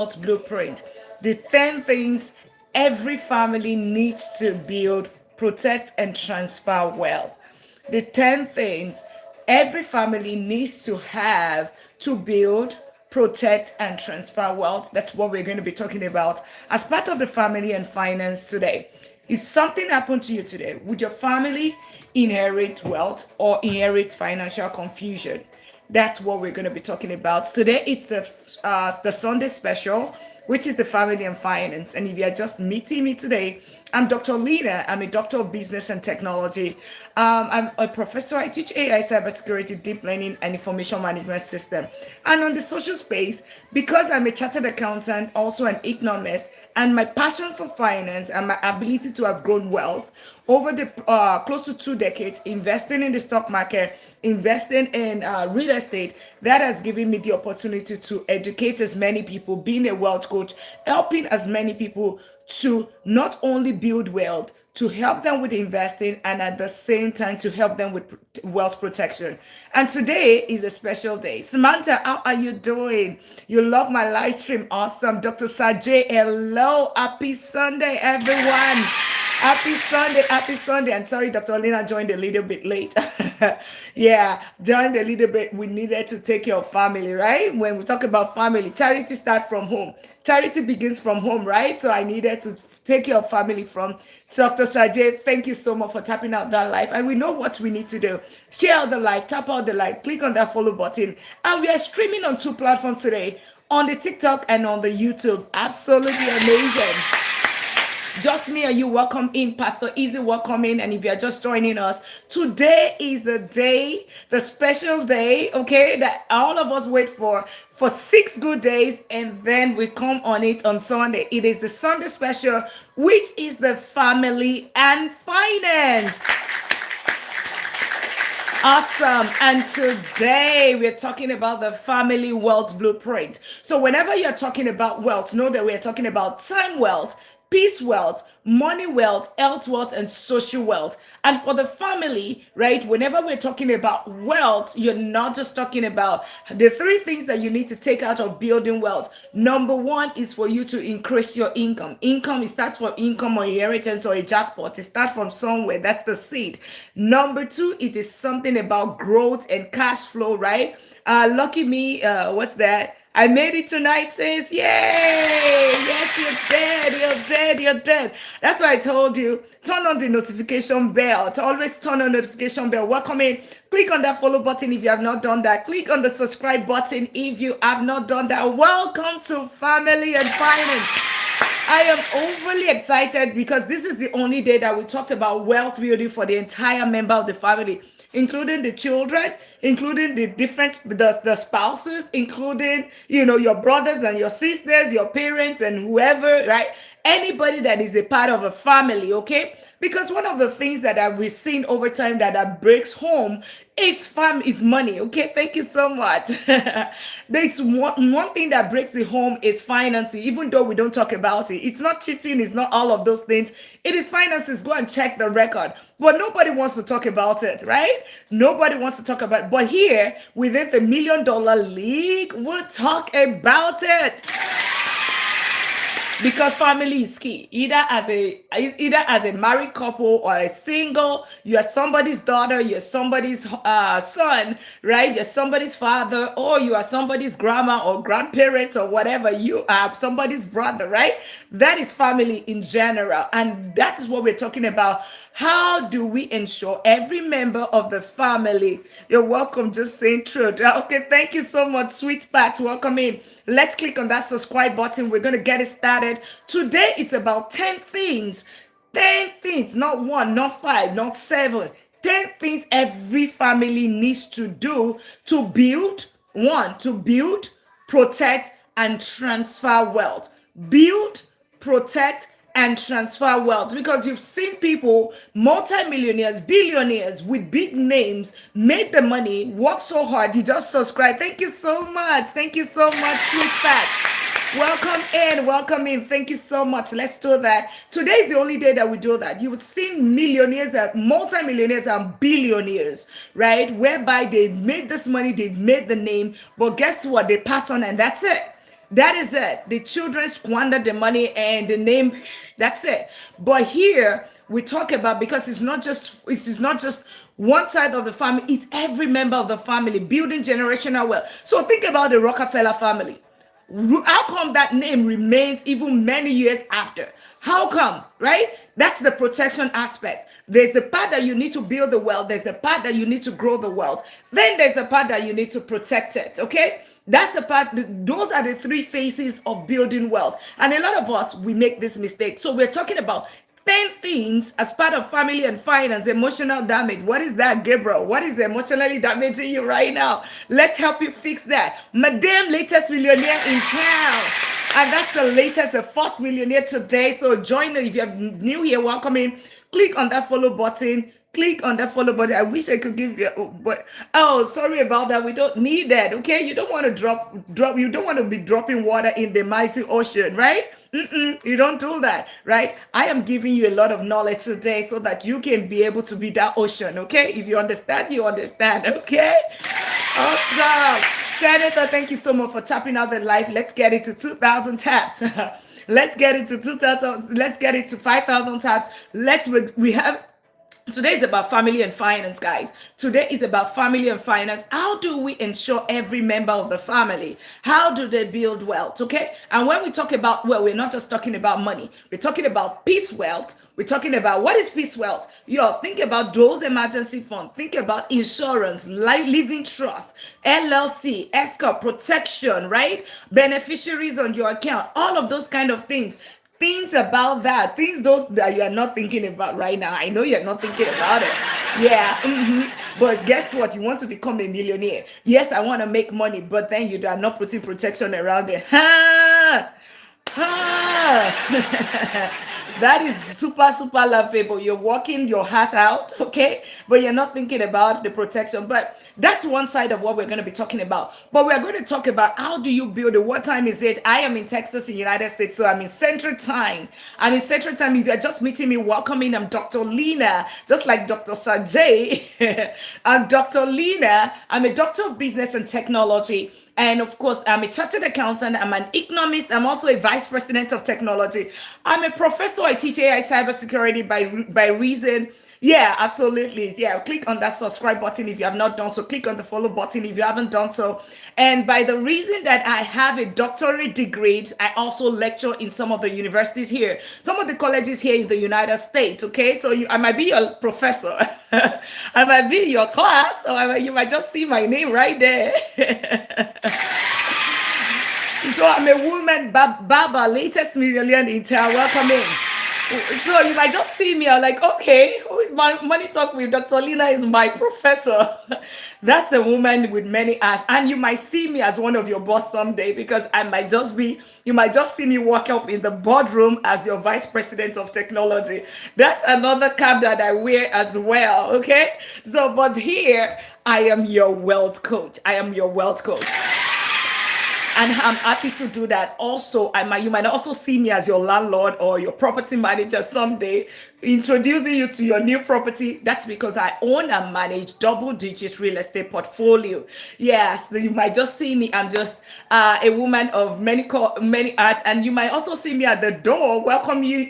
wealth blueprint. The 10 things every family needs to build, protect, and transfer wealth. The 10 things every family needs to have to build, protect, and transfer wealth. That's what we're going to be talking about as part of the family and finance today. If something happened to you today, would your family inherit wealth or inherit financial confusion? That's what we're going to be talking about today. It's the Sunday special, which is the family and finance. And if you're just meeting me today, I'm Dr. Lina. I'm a doctor of business and technology. I'm a professor. I teach AI, cybersecurity, deep learning, and information management system. And on the social space, because I'm a chartered accountant, also an economist, and my passion for finance and my ability to have grown wealth over the close to 2 decades, investing in the stock market, investing in real estate, that has given me the opportunity to educate as many people, being a wealth coach, helping as many people to not only build wealth, to help them with investing, and at the same time to help them with wealth protection. And today is a special day. Samantha, how are you doing? You love my live stream. Awesome. Dr. Sajay, hello. Happy Sunday, everyone. Happy Sunday, happy Sunday. And sorry, Dr. Lina joined a little bit late. Yeah, joined a little bit. We needed to take care of family, right? When we talk about family, charity starts from home. Charity begins from home, right? So I needed to take care of family from Dr. Sajay. Thank you so much for tapping out that live. And we know what we need to do. Share out the live, tap out the live, click on that follow button. And we are streaming on 2 platforms today, on the TikTok and on the YouTube. Absolutely amazing. Just me and you, welcome in. Pastor Easy, welcome in. And if you're just joining us, today is the day, the special day, okay, that all of us wait for 6 good days, and then we come on it on Sunday. It is the Sunday special, which is the family and finance. Awesome. And today we're talking about the family wealth blueprint. So whenever you're talking about wealth, know that we're talking about time wealth, peace wealth, money wealth, health wealth, and social wealth. And for the family, right, whenever we're talking about wealth, you're not just talking about the 3 things that you need to take out of building wealth. Number one is for you to increase your income. Income, it starts from income or inheritance or a jackpot. It starts from somewhere. That's the seed. Number two, it is something about growth and cash flow, right? Lucky me, what's that? I made it tonight, says, yay! Yes, you're dead. That's why I told you, turn on the notification bell. To always turn on notification bell. Welcome in. Click on that follow button if you have not done that. Click on the subscribe button if you have not done that. Welcome to Family and Finance. I am overly excited because this is the only day that we talked about wealth building for the entire member of the family, including the children, including the spouses, including, your brothers and your sisters, your parents and whoever, right? Anybody that is a part of a family, okay? Because one of the things that we've seen over time that breaks home, it's money, okay? Thank you so much. It's one thing that breaks the home is financing, even though we don't talk about it. It's not cheating, it's not all of those things. It is finances. Go and check the record. But nobody wants to talk about it, right? Nobody wants to talk about it. But here, within the $1 Million League, we'll talk about it. Because family is key. Either as a married couple or a single, you are somebody's daughter, you're somebody's son, right? You're somebody's father, or you are somebody's grandma or grandparents or whatever. You are somebody's brother, right? That is family in general, and that is what we're talking about. How do we ensure every member of the family? You're welcome, just saying truth. Okay, thank you so much, sweet Pat. Welcome in. Let's click on that subscribe button. We're going to get it started. Today, it's about 10 things. 10 things, not one, not five, not seven. 10 things every family needs to do to build, protect, and transfer wealth. Build, protect, and transfer wealth, because you've seen people, multimillionaires, billionaires with big names, made the money, work so hard. You just subscribe. Thank you so much. Thank you so much, sweet Pat. Welcome in. Thank you so much. Let's do that. Today is the only day that we do that. You've seen millionaires, multimillionaires, and billionaires, right? Whereby they made this money, they've made the name, but guess what? They pass on and that's it. That is it. The children squander the money and the name, that's it. But here we talk about, because it's not just one side of the family, it's every member of the family building generational wealth. So think about the Rockefeller family. How come that name remains even many years after? How come, right? That's the protection aspect. There's the part that you need to build the wealth, there's the part that you need to grow the wealth, then there's the part that you need to protect it, okay? That's the part, those are the three phases of building wealth. And a lot of us, we make this mistake. So we're talking about 10 things as part of family and finance, emotional damage. What is that, Gabriel? What is emotionally damaging you right now? Let's help you fix that. Madame, latest millionaire in town. And that's the latest, the first millionaire today. So join us. If you're new here, welcome in. Click on that follow button. Click on that follow button. I wish I could give you, but oh, sorry about that. We don't need that. Okay, you don't want to drop. You don't want to be dropping water in the mighty ocean, right? You don't do that, right? I am giving you a lot of knowledge today so that you can be able to be that ocean. Okay, if you understand, you understand. Okay, awesome. Senator, thank you so much for tapping out the live. Let's get it to 2,000 taps. Let's get it to 2,000. Let's get it to 5,000 taps. We have. Today is about family and finance, guys. Today is about family and finance. How do we ensure every member of the family? How do they build wealth? Okay. And when we talk about, well, we're not just talking about money. We're talking about peace wealth. We're talking about what is peace wealth. Yo, think about those emergency funds. Think about insurance, life, living trust, LLC, escrow, protection, right? Beneficiaries on your account, all of those kind of things. Things about that, things those that you are not thinking about right now. I know you're not thinking about it. Yeah. But guess what? You want to become a millionaire. Yes, I want to make money, but then you are not putting protection around it. Ha! Ha! That is super, super laughable. You're working your heart out, okay? But you're not thinking about the protection. But that's one side of what we're going to be talking about. But we're going to talk about how do you build it? What time is it? I am in Texas, in the United States, so I'm in Central Time. I'm in Central Time. If you're just meeting me, welcome in. I'm Dr. Lina, just like Dr. Sajay. I'm Dr. Lina. I'm a doctor of business and technology. And of course, I'm a chartered accountant. I'm an economist. I'm also a vice president of technology. I'm a professor. I teach AI cybersecurity by reason. Yeah, absolutely. Yeah, click on that subscribe button if you have not done so. Click on the follow button if you haven't done so. And by the reason that I have a doctorate degree, I also lecture in some of the universities here, some of the colleges here in the United States. Okay, so I might be your professor. I might be in your class, or you might just see my name right there. So I'm a woman, Baba, latest millionaire in town. Welcome in. So you might just see me, I'm like, okay, who is my Money Talk with Dr. Lina is my professor. That's a woman with many hats. And you might see me as one of your boss someday, because you might just see me walk up in the boardroom as your vice president of technology. That's another cap that I wear as well, okay? So, but here, I am your wealth coach. I am your wealth coach. And I'm happy to do that. Also, you might also see me as your landlord or your property manager someday, introducing you to your new property. That's because I own and manage double-digit real estate portfolio. Yes, you might just see me. I'm just a woman of many arts, and you might also see me at the door, welcoming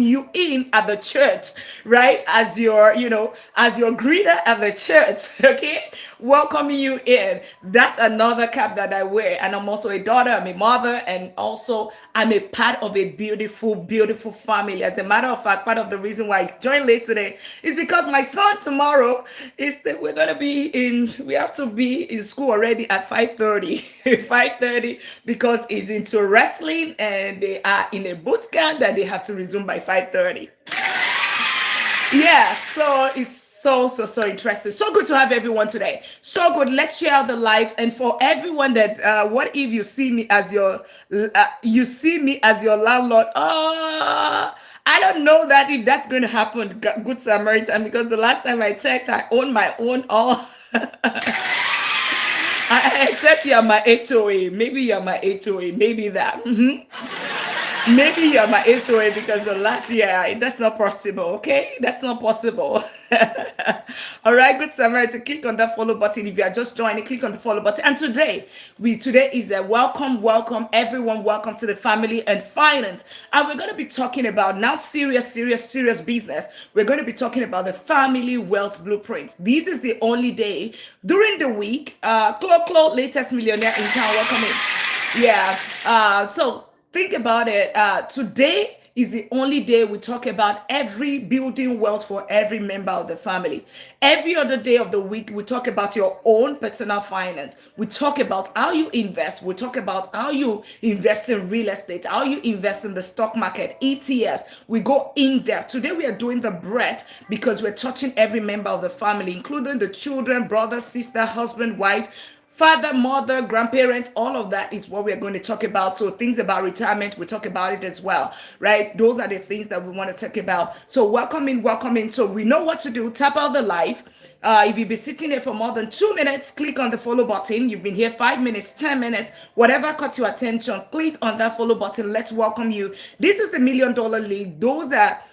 you in at the church, right? As your greeter at the church. Okay, welcoming you in. That's another cap that I wear. And I'm also a daughter, I'm a mother, and also I'm a part of a beautiful, beautiful family. As a matter of fact, part of the reason why I joined late today is because my son tomorrow is that we have to be in school already at 5:30. 5:30, because he's into wrestling and they are in a boot camp that they have to resume by 5:30. Yeah, so it's so interesting. So good to have everyone today. So good. Let's share the life. And for everyone that what if you see me as your landlord? I don't know that if that's going to happen, Good Samaritan, because the last time I checked, I own my own all. Except you're my HOA. Maybe you're my HOA. Maybe that. Maybe you're my HOA because the last year, that's not possible, okay? That's not possible. All right, good Samaritan, click on that follow button. If you are just joining, click on the follow button. And today is a welcome, everyone, welcome to the family and finance. And we're going to be talking about now serious business. We're going to be talking about the family wealth blueprint. This is the only day during the week. Clo, latest millionaire in town, welcome in. Yeah. So think about it. Today is the only day we talk about every building wealth for every member of the family. Every other day of the week, we talk about your own personal finance. We talk about how you invest. We talk about how you invest in real estate, how you invest in the stock market, ETFs. We go in depth. Today, we are doing the breadth because we're touching every member of the family, including the children, brother, sister, husband, wife, father, mother, grandparents, all of that is what we're going to talk about. So things about retirement, we talk about it as well, right? Those are the things that we want to talk about. So welcome in. So we know what to do. Tap out the live. If you've been sitting here for more than 2 minutes, click on the follow button. You've been here 5 minutes, 10 minutes, whatever caught your attention, click on that follow button. Let's welcome you. This is the $1 Million League. Those that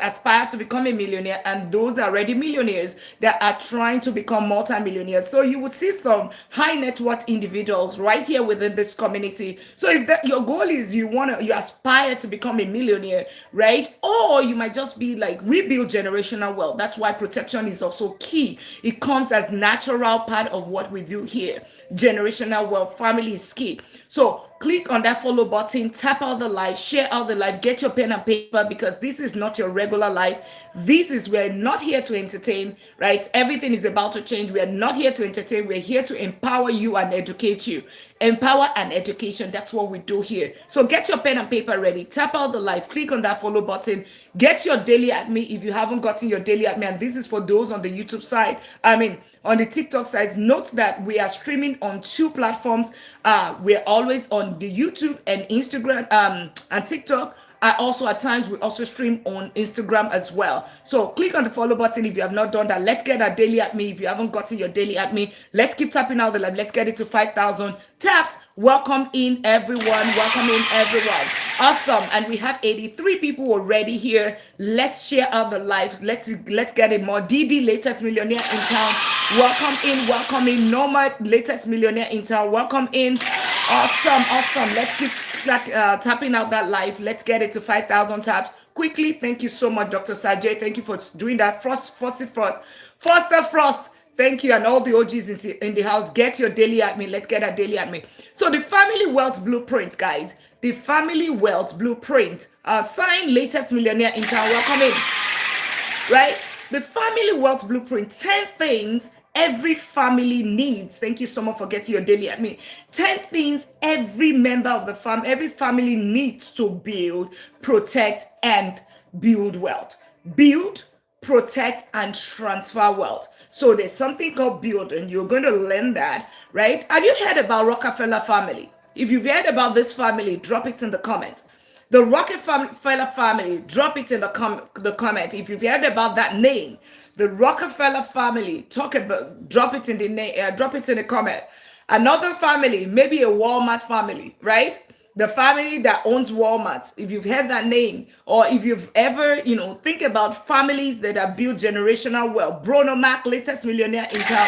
aspire to become a millionaire, and those that are already millionaires that are trying to become multimillionaires. So you would see some high net worth individuals right here within this community. So if that your goal is you aspire to become a millionaire, right? Or you might just be like rebuild generational wealth. That's why protection is also key. It comes as natural part of what we do here. Generational wealth, family is key. So click on that follow button, tap out the live, share out the live, get your pen and paper, because this is not your regular life. We're not here to entertain, right? Everything is about to change. We are not here to entertain. We're here to empower you and educate you. Empower and education, that's what we do here. So get your pen and paper ready, tap out the live, click on that follow button, get your daily at me if you haven't gotten your daily at me. And this is for those on the YouTube side. On the TikTok side, note that we are streaming on 2 platforms. We're always on the YouTube and Instagram and TikTok. Also, at times, we also stream on Instagram as well. So click on the follow button if you have not done that. Let's get our daily at me. If you haven't gotten your daily at me, let's keep tapping out the live. Let's get it to 5,000 taps. Welcome in, everyone. Awesome. And we have 83 people already here. Let's share out the live. Let's get it more. Didi, latest millionaire in town. Welcome in. Norma, latest millionaire in town. Welcome in. Awesome. Let's keep tapping out that live. Let's get it to 5,000 taps quickly. Thank you so much, Dr. Sajay. Thank you for doing that. Foster Frost. Thank you, and all the OGs in the house. Get your daily at me. Let's get a daily at me. So the family wealth blueprint, guys. The family wealth blueprint. Sign latest millionaire in town. Welcome in. Right? The family wealth blueprint. 10 things every family needs. Thank you so much for getting your daily at me. 10 things every member of the family, every family needs to build, protect, and build wealth. Build, protect, and transfer wealth. So there's something called build, and you're going to learn that, right? Have you heard about Rockefeller family? If you've heard about this family, drop it in the comment. The Rockefeller family, drop it in the comment. If you've heard about that name, the Rockefeller family, drop it in the comment. Another family, maybe a Walmart family, right? The family that owns Walmart. If you've heard that name, or if you've ever, think about families that have built generational wealth. Bruno Mac, latest millionaire in town.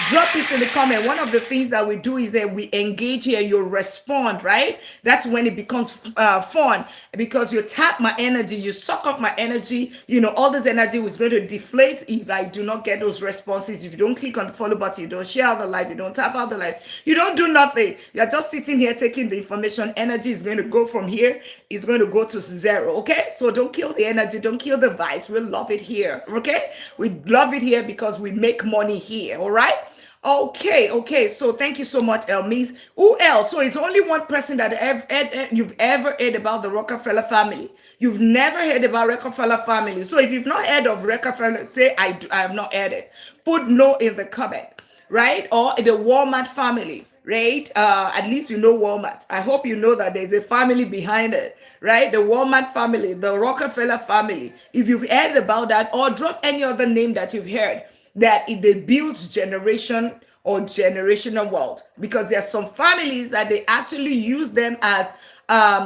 Drop it in the comment. One of the things that we do is that we engage here. You respond, right? That's when it becomes fun, because you tap my energy, you suck off my energy. All this energy is going to deflate if I do not get those responses. If you don't click on the follow button, you don't share the live, you don't tap out the live, you don't do nothing. You're just sitting here taking the information. Energy is going to go from here. It's going to go to 0. Okay, so don't kill the energy, don't kill the vibes. We love it here. Okay, we love it here because we make money here. All right. Okay. So thank you so much, Elmise. Who else? So it's only one person that you've ever heard about the Rockefeller family. You've never heard about Rockefeller family. So if you've not heard of Rockefeller, say I have not heard it. Put no in the comment, right? Or the Walmart family, right? At least you know Walmart. I hope you know that there's a family behind it, right? The Walmart family, the Rockefeller family. If you've heard about that, or drop any other name that you've heard, that it builds generation or generational wealth, because there are some families that they actually use them as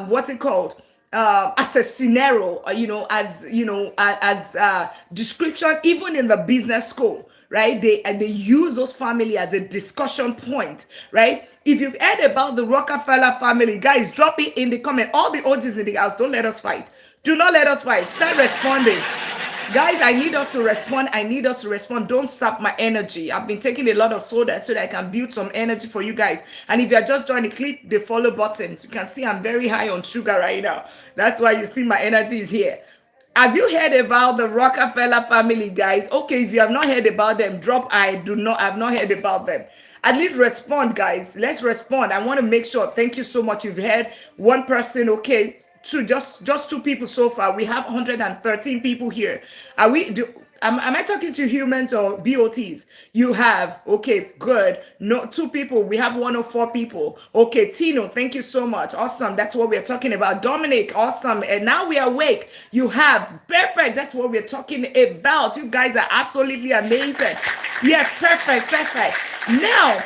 what's it called, as a scenario, as description, even in the business school, right? They use those family as a discussion point, right? If you've heard about the Rockefeller family, guys, drop it in the comment. All the OGs in the house, don't let us fight. Do not let us fight. Start responding. Guys, I need us to respond. I need us to respond. Don't sap my energy. I've been taking a lot of soda so that I can build some energy for you guys. And if you're just joining, click the follow button. You can see I'm very high on sugar right now. That's why you see my energy is here. Have you heard about the Rockefeller family, guys? Okay, if you have not heard about them, drop I've not heard about them. At least respond, guys. Let's respond. I want to make sure. Thank you so much. You've heard one person, okay. Just two people so far. We have 113 people here. Am I talking to humans or BOTs? You have, okay, good. No, two people. We have 104 people. Okay, Tino, thank you so much. Awesome. That's what we're talking about. Dominic, awesome. And now we are awake. You have, perfect. That's what we're talking about. You guys are absolutely amazing. Yes, perfect. Now,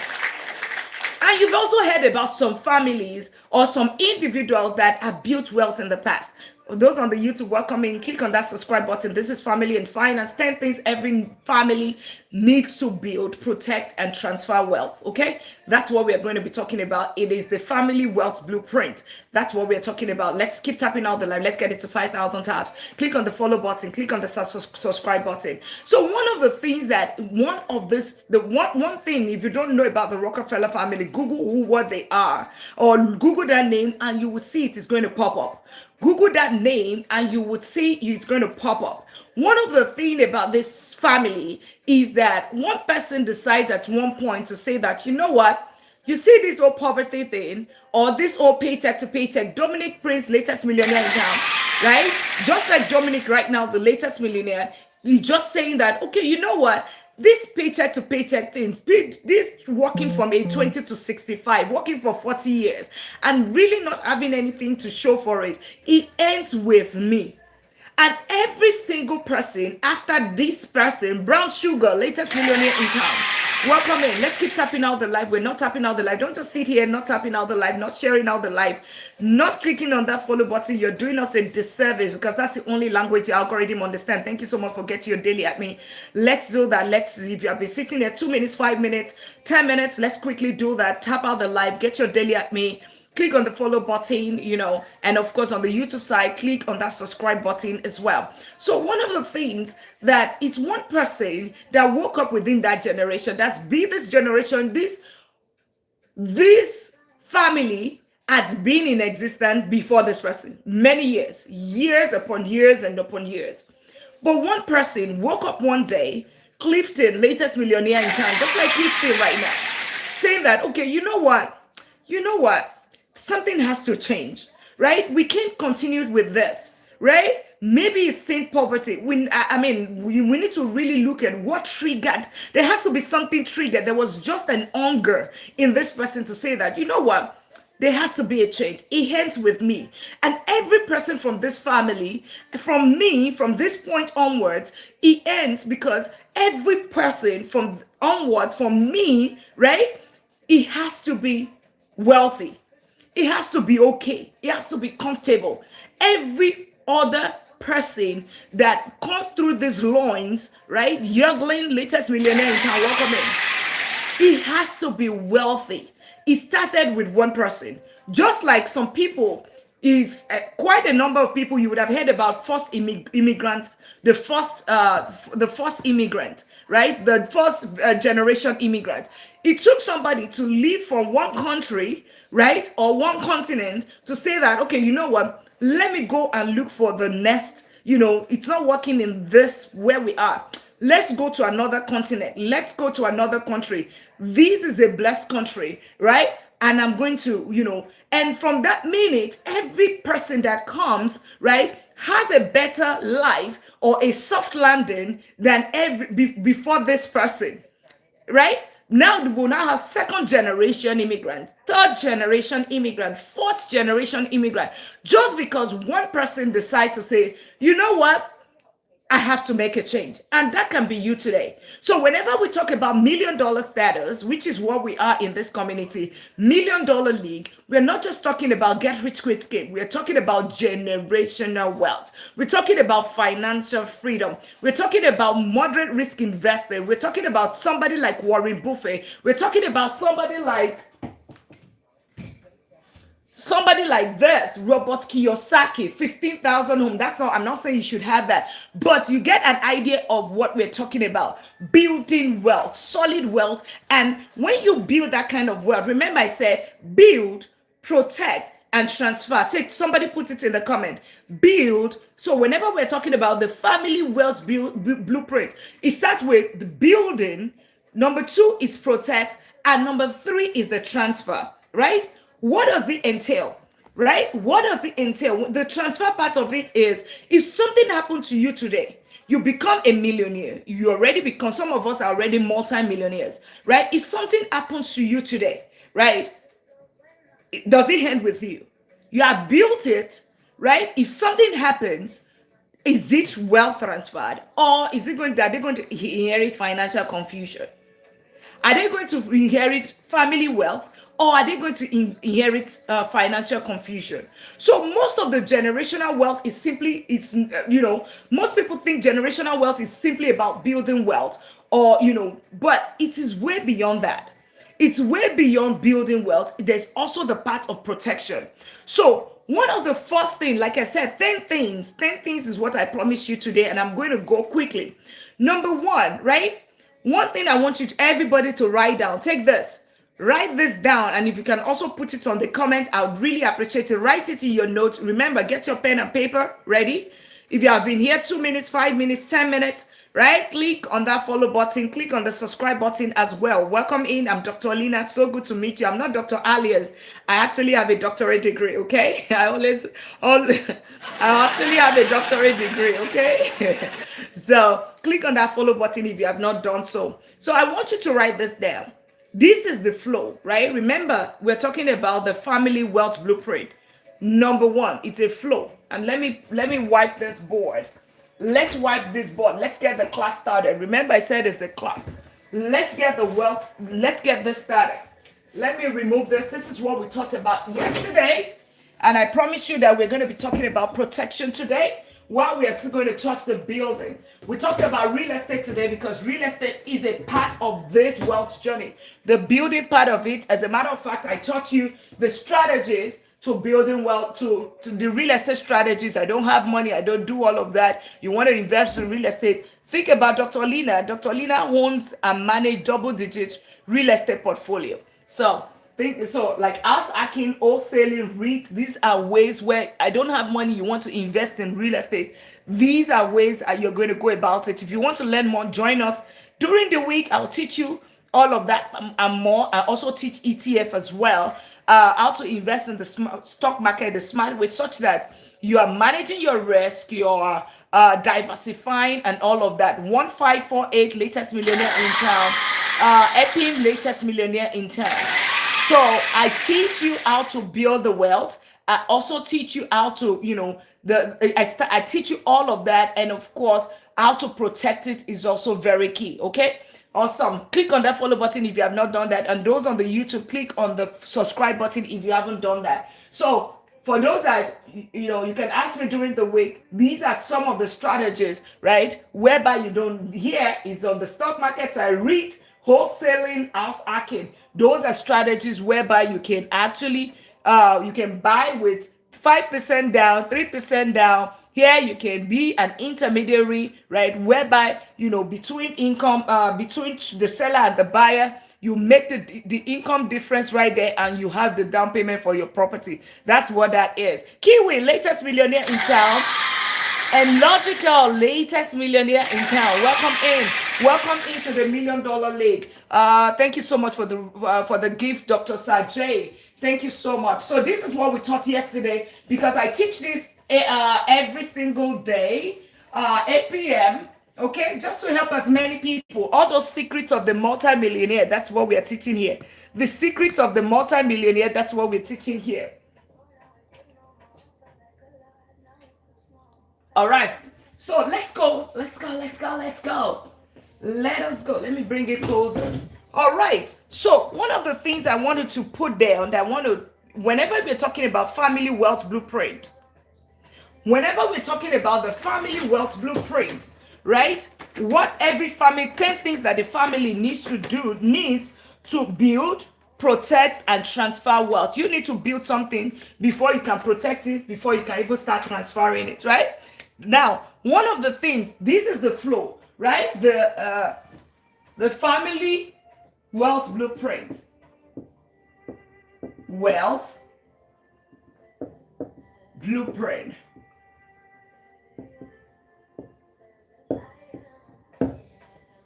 and you've also heard about some families or some individuals that have built wealth in the past. Those on the YouTube, welcome in. Click on that subscribe button. This is Family and Finance. 10 things every family needs to build, protect, and transfer wealth. Okay? That's what we're going to be talking about. It is the family wealth blueprint. That's what we're talking about. Let's keep tapping out the live. Let's get it to 5,000 taps. Click on the follow button. Click on the subscribe button. So one of the things that, one thing, if you don't know about the Rockefeller family, Google what they are, or Google their name, and you will see it is going to pop up. Google that name and you would see it's going to pop up. One of the things about this family is that one person decides at one point to say that, you know what, you see this whole poverty thing or this whole paycheck to paycheck, Dominic Prince, latest millionaire in town, right? Just like Dominic right now, the latest millionaire, he's just saying that, okay, you know what? This paycheck to paycheck thing, this working from age 20 to 65, working for 40 years, and really not having anything to show for it, it ends with me. And every single person after this person, Brown Sugar, latest millionaire in town, welcome in. Let's keep tapping out the live. We're not tapping out the live. Don't just sit here not tapping out the live, not sharing out the live, not clicking on that follow button. You're doing us a disservice because that's the only language the algorithm understands. Thank you so much for getting your daily at me. Let's do that. If you have been sitting there 2 minutes, 5 minutes, 10 minutes, let's quickly do that. Tap out the live, get your daily at me. Click on the follow button, and of course on the YouTube side, click on that subscribe button as well. So one of the things that it's one person that woke up within that generation, that's be this generation, this family has been in existence before this person, many years upon years and upon years. But one person woke up one day, Clifton, latest millionaire in town, just like Clifton right now, saying that, okay, you know what? Something has to change, right? We can't continue with this, right? Maybe it's saying poverty. We need to really look at what triggered. There has to be something triggered. There was just an hunger in this person to say that, you know what? There has to be a change. It ends with me. And every person from this family, from this point onwards, it ends because every person from onwards, from me, right? It has to be wealthy. It has to be okay. It has to be comfortable. Every other person that comes through these loins, right? Youngling, latest millionaire in town, welcome in. It has to be wealthy. It started with one person. Just like some people, is quite a number of people you would have heard about first immigrant, the first immigrant, right? The first generation immigrant. It took somebody to leave from one country, right, or one continent to say that, okay, you know what, let me go and look for the next, it's not working in this where we are. Let's go to another continent. Let's go to another country. This is a blessed country, right? And I'm going to, and from that minute, every person that comes, right, has a better life or a soft landing than before this person, right? Now we'll now have second generation immigrant, third generation immigrant, fourth generation immigrant, just because one person decides to say, you know what? I have to make a change. And that can be you today. So, whenever we talk about $1 million status, which is what we are in this community, $1 million league, we're not just talking about get rich quick scheme. We're talking about generational wealth. We're talking about financial freedom. We're talking about moderate risk investing. We're talking about somebody like Warren Buffett. We're talking about somebody like this, Robert Kiyosaki, 15,000 home. That's all. I'm not saying you should have that, but you get an idea of what we're talking about. Building wealth, solid wealth. And when you build that kind of wealth, remember I said build, protect, and transfer. Say somebody put it in the comment. Build. So whenever we're talking about the family wealth blueprint, it starts with the building. Number 2 is protect, and number 3 is the transfer, right? What does it entail? Right? What does it entail? The transfer part of it is if something happened to you today, you become a millionaire. You already become, some of us are already multi-millionaires, right? If something happens to you today, right? Does it end with you? You have built it, right? If something happens, is it wealth transferred, or is it going? Are they going to inherit financial confusion? Are they going to inherit family wealth, or are they going to inherit financial confusion? So most of the generational wealth is simply, most people think generational wealth is simply about building wealth, or, but it is way beyond that. It's way beyond building wealth. There's also the part of protection. So one of the first things, like I said, 10 things. 10 things is what I promised you today, and I'm going to go quickly. Number 1, right? One thing I want everybody to write down. Take this. Write this down, and if you can also put it on the comment, I would really appreciate it. Write it in your notes. Remember, get your pen and paper ready. If you have been here 2 minutes, 5 minutes, 10 minutes, right? Click on that follow button. Click on the subscribe button as well. Welcome in. I'm Dr. Lina. So good to meet you. I'm not Dr. Alias. I actually have a doctorate degree, okay? I actually have a doctorate degree, okay? So click on that follow button if you have not done so. So I want you to write this down. This is the flow, right? Remember, we're talking about the family wealth blueprint. Number 1, it's a flow. And let me wipe this board. Let's wipe this board. Let's get the class started. Remember, I said it's a class. Let's get this started. Let me remove this. This is what we talked about yesterday. And I promise you that we're going to be talking about protection today, while we are going to touch the building. We talked about real estate today because real estate is a part of this wealth journey. The building part of it, as a matter of fact, I taught you the strategies to building wealth, to the real estate strategies. I don't have money. I don't do all of that. You want to invest in real estate. Think about Dr. Lina. Dr. Lina owns and manages double-digit real estate portfolio. So like us, Akin, wholesaling, REITs, these are ways where I don't have money, you want to invest in real estate. These are ways you're going to go about it. If you want to learn more, join us. During the week, I'll teach you all of that and more. I also teach ETF as well, how to invest in the stock market the smart way, such that you are managing your risk, you're diversifying and all of that. 1548, latest millionaire in town. Epping, latest millionaire in town. So I teach you how to build the wealth. I also teach you how to, I teach you all of that. And of course, how to protect it is also very key. Okay. Awesome. Click on that follow button if you have not done that. And those on the YouTube, click on the subscribe button if you haven't done that. So for those that, you can ask me during the week, these are some of the strategies, right? Whereby you don't hear it's on the stock markets. I read wholesaling, house hacking. Those are strategies whereby you can actually, you can buy with 5% down, 3% down. Here you can be an intermediary, right? Whereby, between between the seller and the buyer, you make the income difference right there, and you have the down payment for your property. That's what that is. Kiwi, latest millionaire in town. And Logical, latest millionaire in town. Welcome in. Welcome into the $1 Million League. Thank you so much for the gift, Dr. Sajay. Thank you so much. So this is what we taught yesterday, because I teach this every single day, 8 p.m. Okay, just to help as many people. All those secrets of the multimillionaire, that's what we are teaching here. The secrets of the multimillionaire, that's what we're teaching here. All right. So let's go, let's go, let's go, let's go. Let us go. Let me bring it closer. All right. So one of the things I wanted to put down that I want to, whenever we're talking about family wealth blueprint, whenever we're talking about the family wealth blueprint, right? What every family, 10 things that the family needs to build, protect, and transfer wealth. You need to build something before you can protect it, before you can even start transferring it, right? Now, one of the things, this is the flow, right? The family wealth blueprint. Wealth blueprint.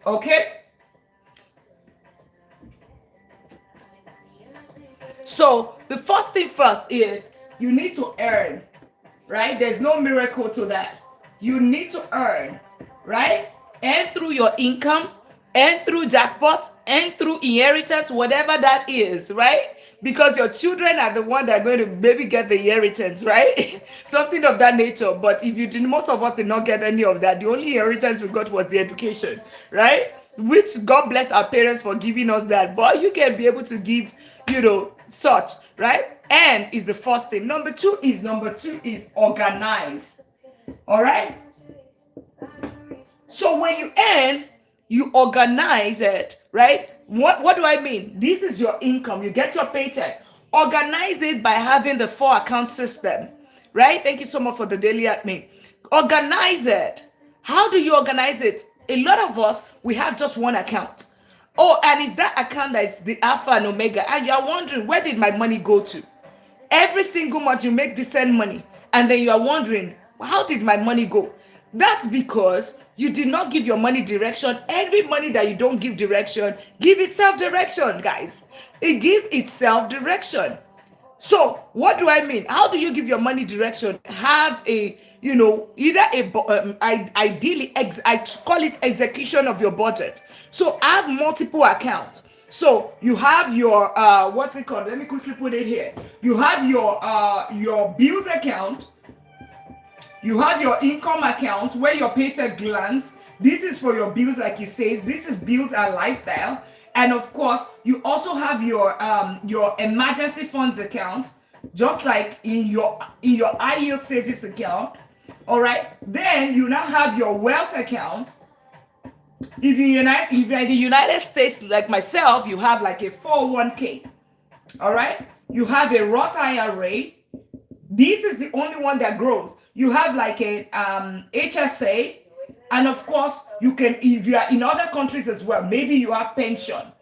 Okay? So the first thing first is you need to earn, right? There's no miracle to that. You need to earn, right? And through your income, and through jackpot, and through inheritance, whatever that is, right? Because your children are the one that are going to maybe get the inheritance, right? Something of that nature. But if you did, most of us did not get any of that. The only inheritance we got was the education, right? Which God bless our parents for giving us that. But you can be able to give, such, right? And is the first thing. Number two is organize. All right. So when you earn, you organize it, right? What do I mean? This is your income. You get your paycheck. Organize it by having the 4-account system, right? Thank you so much for the daily admin. Organize it. How do you organize it? A lot of us, we have just one account. Oh, and it's that account that's the alpha and omega. And you're wondering, where did my money go to? Every single month you make decent money. And then you are wondering, how did my money go? That's because you did not give your money direction. Every money that you don't give direction, give itself direction, guys. It give itself direction. So what do I mean? How do you give your money direction? Have a, either ideally, I call it execution of your budget. So have multiple accounts. So you have your, what's it called? Let me quickly put it here. You have your bills account. You have your income account where your paycheck lands. This is for your bills, like it says. This is bills and lifestyle. And of course, you also have your emergency funds account, just like in your high yield savings account. All right. Then you now have your wealth account. If you're in the United States, like myself, you have like a 401k. All right. You have a Roth IRA. This is the only one that grows. You have like a HSA, and of course, you can, if you are in other countries as well, maybe you have pension,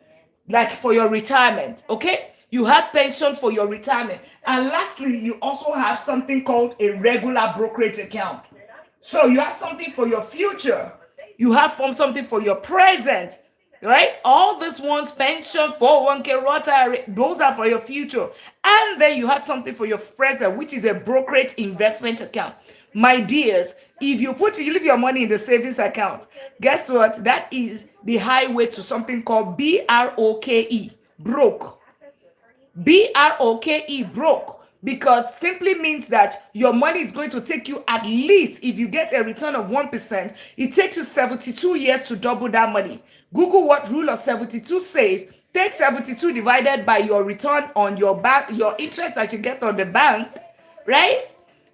like for your retirement, okay? You have pension for your retirement. And lastly, you also have something called a regular brokerage account. So you have something for your future. You have something for your present, right? All these ones, pension, 401k, Roth IRA, those are for your future. And then you have something for your present, which is a brokerage investment account. My dears, if you leave your money in the savings account, guess what? That is the highway to something called BROKE, broke. BROKE, broke. Because simply means that your money is going to take you, at least if you get a return of 1%, it takes you 72 years to double that money. Google what rule of 72 says. Take 72 divided by your return on your bank, your interest that you get on the bank, right?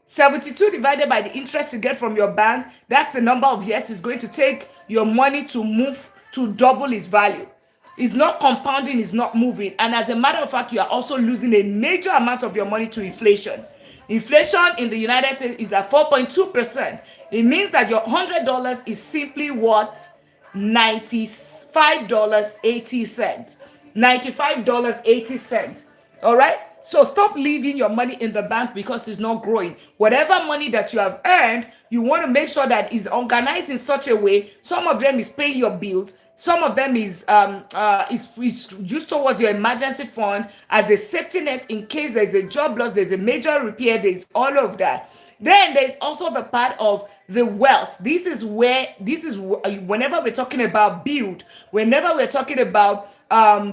72 divided by the interest you get from your bank, that's the number of years it's going to take your money to move to double its value. It's not compounding, it's not moving. And as a matter of fact, you are also losing a major amount of your money to inflation. Inflation in the United States is at 4.2%. It means that your $100 is simply what? $95.80. $95.80. All right? So stop leaving your money in the bank because it's not growing. Whatever money that you have earned, you want to make sure that it's organized in such a way. Some of them is paying your bills. Some of them is used towards your emergency fund as a safety net in case there's a job loss, there's a major repair, there's all of that. Then there's also the part of the wealth. This is whenever we're talking about build, whenever we're talking about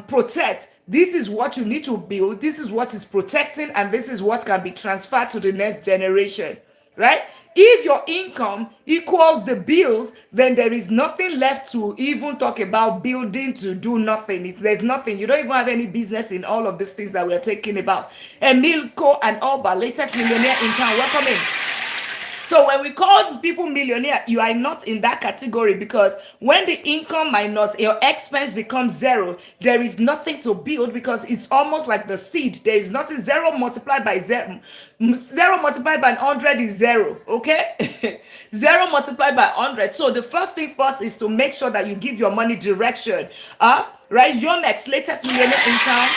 protect, this is what you need to build. This is what is protecting, and this is what can be transferred to the next generation, right? If your income equals the bills, then there is nothing left to even talk about building to do nothing. There's nothing. You don't even have any business in all of these things that we're talking about. Emilco and Alba, latest millionaire in town. Welcome in. So when we call people millionaire, you are not in that category, because when the income minus your expense becomes zero, there is nothing to build, because it's almost like the seed. There is nothing. Zero multiplied by zero. Zero multiplied by 100 is zero. Okay? Zero multiplied by 100. So the first thing first is to make sure that you give your money direction. Right? Yonex, latest millionaire in town.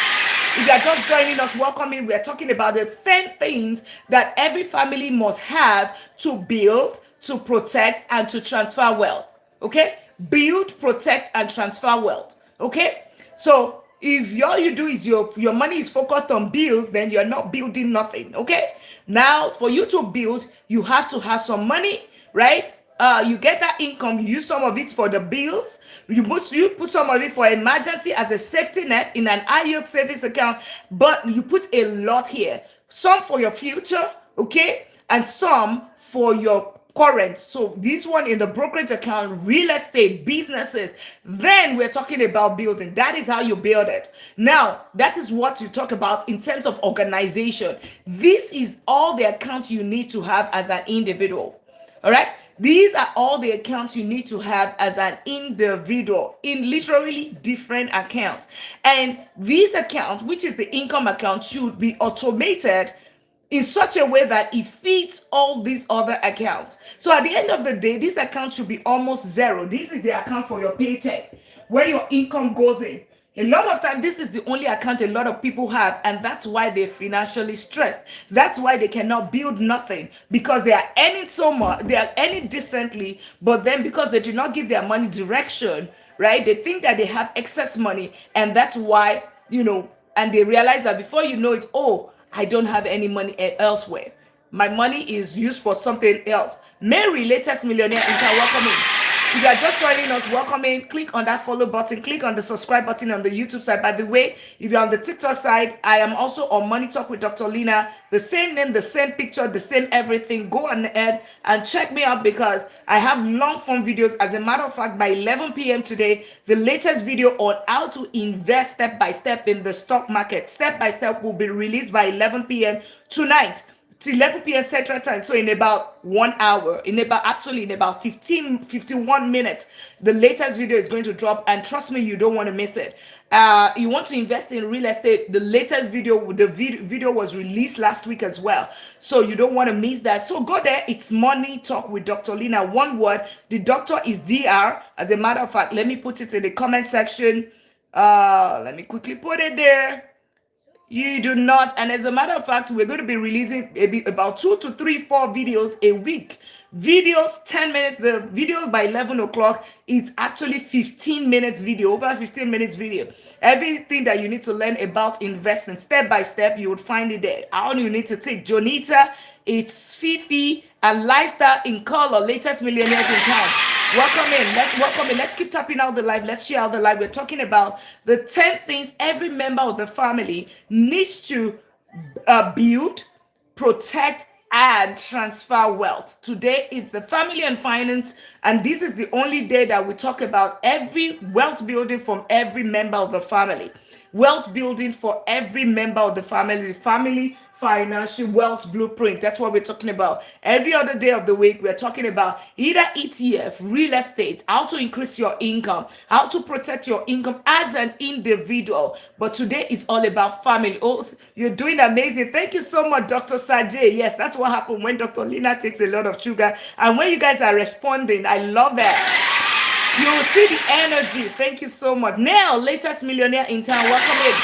If you are just joining us, welcome in. We are talking about the 10 things that every family must have to build, to protect, and to transfer wealth. Okay? Build, protect, and transfer wealth. Okay? So if all you do is your money is focused on bills, then you're not building nothing. Okay? Now, for you to build, you have to have some money, right? You get that income, you use some of it for the bills, you put some of it for emergency as a safety net in an high yield savings account, but you put a lot here, some for your future, okay, and some for your current. So this one in the brokerage account, real estate, businesses. Then we're talking about building. That is how you build it. Now, that is what you talk about in terms of organization. This is all the accounts you need to have as an individual. All right? These are all the accounts you need to have as an individual in literally different accounts. And this account, which is the income account, should be automated in such a way that it feeds all these other accounts. So at the end of the day, this account should be almost zero. This is the account for your paycheck, where your income goes in. A lot of time, this is the only account a lot of people have, and that's why they're financially stressed. That's why they cannot build nothing, because they are earning so much, they are earning decently, but then because they do not give their money direction, right? They think that they have excess money, and that's why, and they realize that before you know it, oh, I don't have any money elsewhere. My money is used for something else. Mary, latest millionaire, is welcome in. If you are just joining us, welcome in. Click on that follow button. Click on the subscribe button on the YouTube side. By the way, if you're on the TikTok side, I am also on Money Talk with Dr. Lina. The same name, the same picture, the same everything. Go on ahead and check me out, because I have long form videos. As a matter of fact, by 11 p.m. today, the latest video on how to invest step by step in the stock market, step by step, will be released by 11 p.m. tonight to 11 p.m. Central Time. So in about 1 hour, in about 51 minutes, the latest video is going to drop, and trust me, you don't want to miss it. You want to invest in real estate, the latest video, video was released last week as well, so you don't want to miss that. So go there. It's Money Talk with Dr. Lina, one word. The doctor is Dr. As a matter of fact, let me put it in the comment section. Let me quickly put it there. You do not. And as a matter of fact, we're going to be releasing maybe about 2 to 3, 4 videos a week. Videos, 10 minutes. The video by 11 o'clock, it's actually 15 minutes video, over 15 minutes video. Everything that you need to learn about investing, step by step, you would find it there. All you need to take, Jonita, it's Fifi, and Lifestyle in Color, latest millionaires in town. Welcome in. Let's keep tapping out the live. Let's share out the live. We're talking about the 10 things every member of the family needs to build, protect, and transfer wealth. Today it's the family and finance, and this is the only day that we talk about every wealth building from every member of the family. Wealth building for every member of the family financial wealth blueprint. That's what we're talking about. Every other day of the week, we're talking about either ETF, real estate, how to increase your income, how to protect your income as an individual. But today it's all about family. Oh, you're doing amazing. Thank you so much, Dr. Sajay. Yes, that's what happened when Dr. Lina takes a lot of sugar. And when you guys are responding, I love that. You will see the energy. Thank you so much. Now, latest millionaire in town. Welcome in.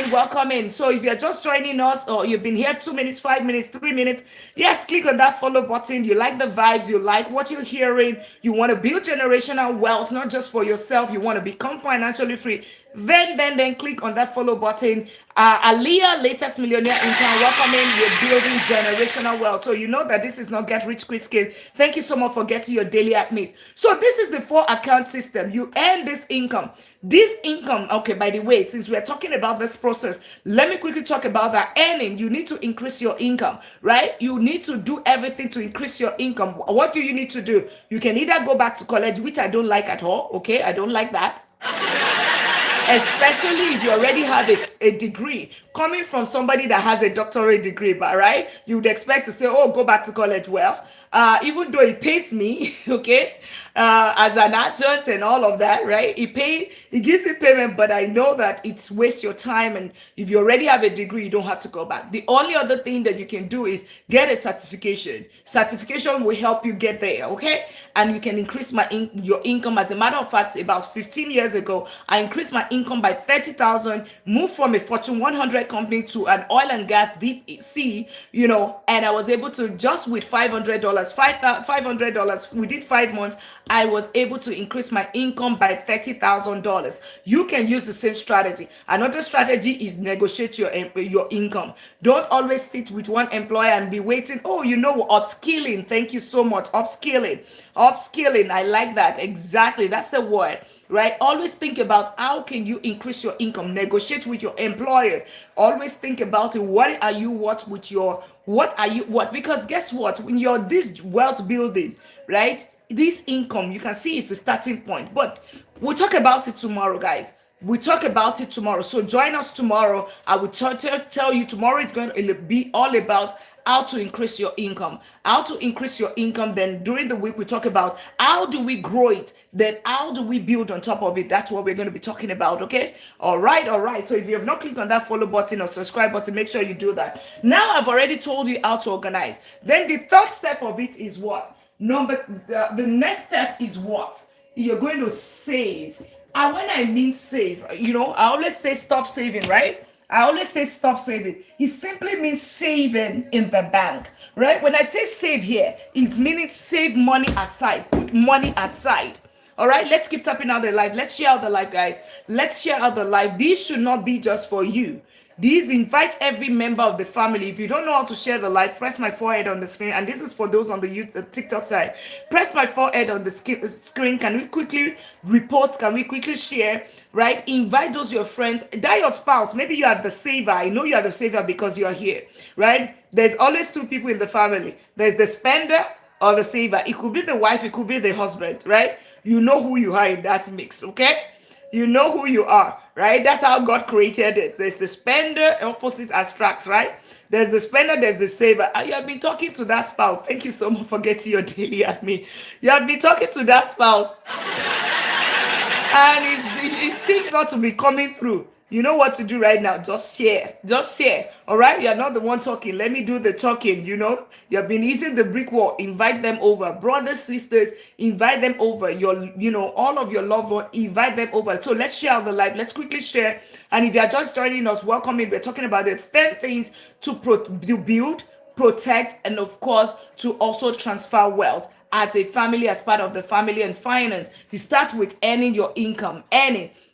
Welcome in. So if you're just joining us, or you've been here 2 minutes, 5 minutes, 3 minutes, yes, click on that follow button. You like the vibes, you like what you're hearing, you want to build generational wealth, not just for yourself, you want to become financially free. Then click on that follow button. Aliyah, latest millionaire in town, welcoming you, building generational wealth. So you know that this is not get rich quick scheme. Thank you so much for getting your daily admits. So this is the 4 account system. You earn this income. This income, okay, by the way, since we're talking about this process, let me quickly talk about that earning. You need to increase your income, right? You need to do everything to increase your income. What do you need to do? You can either go back to college, which I don't like at all, okay? I don't like that. Especially if you already have a degree coming from somebody that has a doctorate degree, but right, you would expect to say, oh, go back to college. Well, even though it pays me, okay, as an adjunct and all of that, right, it gives you payment, but I know that it's waste your time, and if you already have a degree, you don't have to go back. The only other thing that you can do is get a certification will help you get there, okay, and you can increase your income. As a matter of fact, about 15 years ago, I increased my income by 30,000, moved from a Fortune 100 company to an oil and gas deep sea, and I was able to, just with $500 within 5 months, I was able to increase my income by $30,000. You can use the same strategy. Another strategy is negotiate your income. Don't always sit with one employer and be waiting. Oh, upskilling. Thank you so much. Upskilling. I like that. Exactly. That's the word. Right? Always think about how can you increase your income. Negotiate with your employer. Always think about it. What are you what? Because guess what? When you're this wealth building, right? This income, you can see it's the starting point. But we'll talk about it tomorrow, guys. We'll talk about it tomorrow. So join us tomorrow. I will tell you tomorrow is going to be all about how to increase your income. Then during the week, we talk about how do we grow it. Then how do we build on top of it? That's what we're going to be talking about, okay? All right. So if you have not clicked on that follow button or subscribe button, make sure you do that. Now I've already told you how to organize. Then the third step of it is what? The next step is what? You're going to save. And when I mean save, I always say stop saving, right? It simply means saving in the bank, right? When I say save here, it means save money aside, put money aside. All right, let's keep tapping out the live. Let's share out the live, guys. Let's share out the live. This should not be just for you. These invite every member of the family. If you don't know how to share the live, press my forehead on the screen. And this is for those on the TikTok side. Press my forehead on the screen. Can we quickly repost? Can we quickly share? Right? Invite those your friends. That your spouse. Maybe you are the saver. I know you are the saver because you are here. Right? There's always 2 people in the family. There's the spender or the saver. It could be the wife. It could be the husband. Right? You know who you are in that mix. Okay? You know who you are, right? That's how God created it. There's the spender, opposite attracts, right? There's the spender, there's the saver. And you have been talking to that spouse. Thank you so much for getting your daily at me. You have been talking to that spouse. And it seems not to be coming through. You know what to do right now. Just share. All right? You're not the one talking. Let me do the talking. You have been eating the brick wall. Invite them over. Brothers, sisters, invite them over. All of your loved ones, invite them over. So let's share the live. Let's quickly share. And if you're just joining us, welcome in. We're talking about the 10 things to build, protect, and of course, to also transfer wealth as a family, as part of the family and finance. You start with earning your income.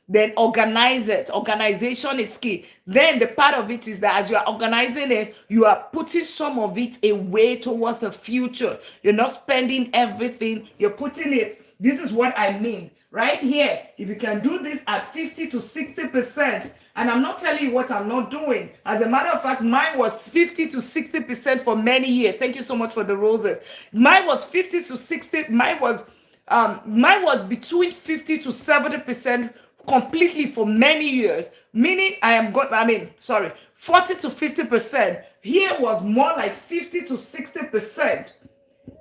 Then organize it. Organization is key. Then the part of it is that as you are organizing it, you are putting some of it away towards the future. You're not spending everything. You're putting it. This is what I mean. Right here, if you can do this at 50 to 60%, and I'm not telling you what I'm not doing. As a matter of fact, mine was 50 to 60% for many years. Thank you so much for the roses. Mine was 50 to 60. Mine was between 50 to 70% completely for many years, meaning 40 to 50%. Here was more like 50 to 60%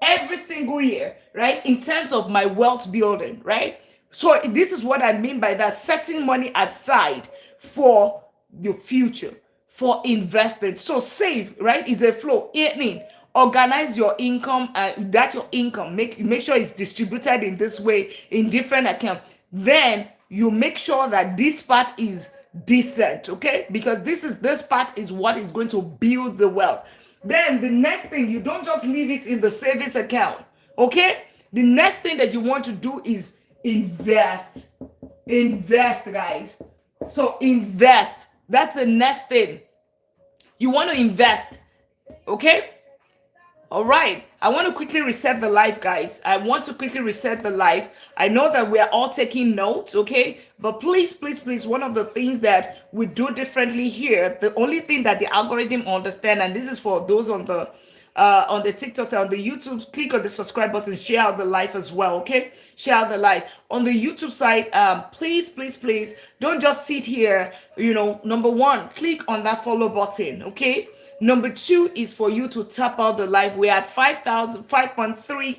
every single year, right? In terms of my wealth building, right? So this is what I mean by that, setting money aside for your future, for investment. So save, right, is a flow. Organize your income, that your income, make sure it's distributed in this way in different accounts. Then you make sure that this part is decent, okay? Because this part is what is going to build the wealth. Then the next thing, you don't just leave it in the savings account, okay? The next thing that you want to do is invest, guys. So invest. That's the next thing. You want to invest. Okay? All right. I want to quickly reset the live, guys. I want to quickly reset the live. I know that we are all taking notes, okay? But please, please, please, one of the things that we do differently here, the only thing that the algorithm understand, and this is for those on the TikTok and on the YouTube, click on the subscribe button, share out the live as well, okay? Share out the live. On the YouTube side, please, please, please, don't just sit here. Number one, click on that follow button, okay? Number two is for you to tap out the live. We're at 5.3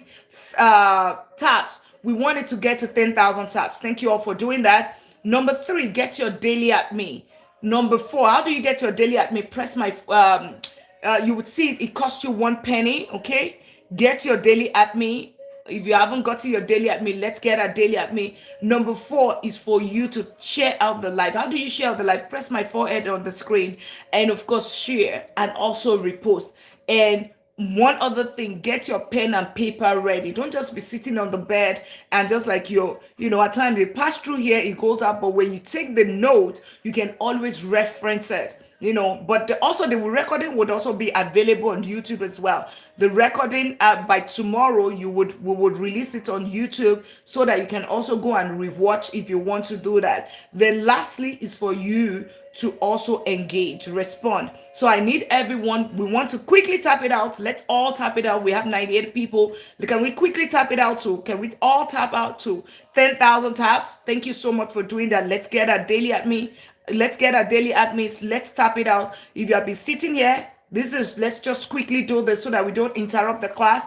taps. We wanted to get to 10,000 taps. Thank you all for doing that. Number three, get your daily at me. Number four, how do you get your daily at me? Press my, you would see it costs you 1 penny, okay? Get your daily at me. If you haven't gotten your daily at me, let's get our daily at me. Number four is for you to share out the live. How do you share out the live? Press my forehead on the screen and of course share and also repost. And one other thing, get your pen and paper ready. Don't just be sitting on the bed and just like at times they pass through here, it goes up, but when you take the note, you can always reference it. But also the recording would also be available on YouTube as well. The recording by tomorrow we would release it on YouTube so that you can also go and rewatch if you want to do that. Then lastly is for you to also engage, respond. So I need everyone. We want to quickly tap it out. Let's all tap it out. We have 98 people. Can we quickly tap it out to? Can we all tap out to 10,000 taps? Thank you so much for doing that. Let's get our daily at me. Let's get our daily admins. Let's tap it out. If you have been sitting here, let's just quickly do this so that we don't interrupt the class.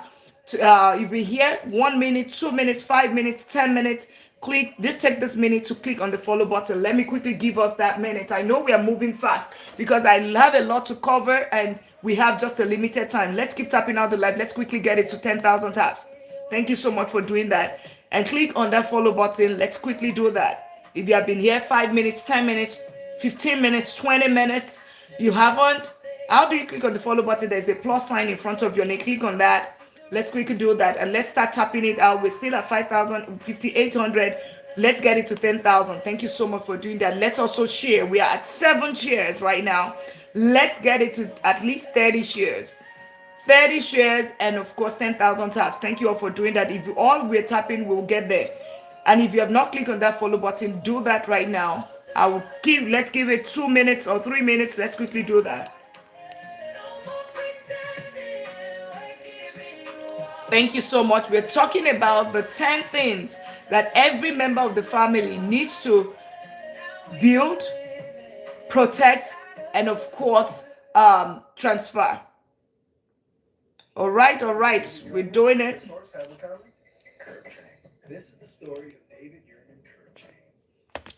If we're here, 1 minute, 2 minutes, 5 minutes, 10 minutes, take this minute to click on the follow button. Let me quickly give us that minute. I know we are moving fast because I have a lot to cover and we have just a limited time. Let's keep tapping out the live. Let's quickly get it to 10,000 taps. Thank you so much for doing that. And click on that follow button. Let's quickly do that. If you have been here 5 minutes, 10 minutes, 15 minutes, 20 minutes, you haven't, how do you click on the follow button? There's a plus sign in front of your name. Click on that. Let's quickly do that. And let's start tapping it out. We're still at 5,000, 5,800. Let's get it to 10,000. Thank you so much for doing that. Let's also share. We are at 7 shares right now. Let's get it to at least 30 shares. 30 shares and of course 10,000 taps. Thank you all for doing that. If you all we're tapping, we'll get there. And if you have not clicked on that follow button, do that right now. Let's give it 2 minutes or 3 minutes. Let's quickly do that. Thank you so much. We're talking about the 10 things that every member of the family needs to build, protect, and of course, transfer. All right. We're doing it. This is the story of David Yerman.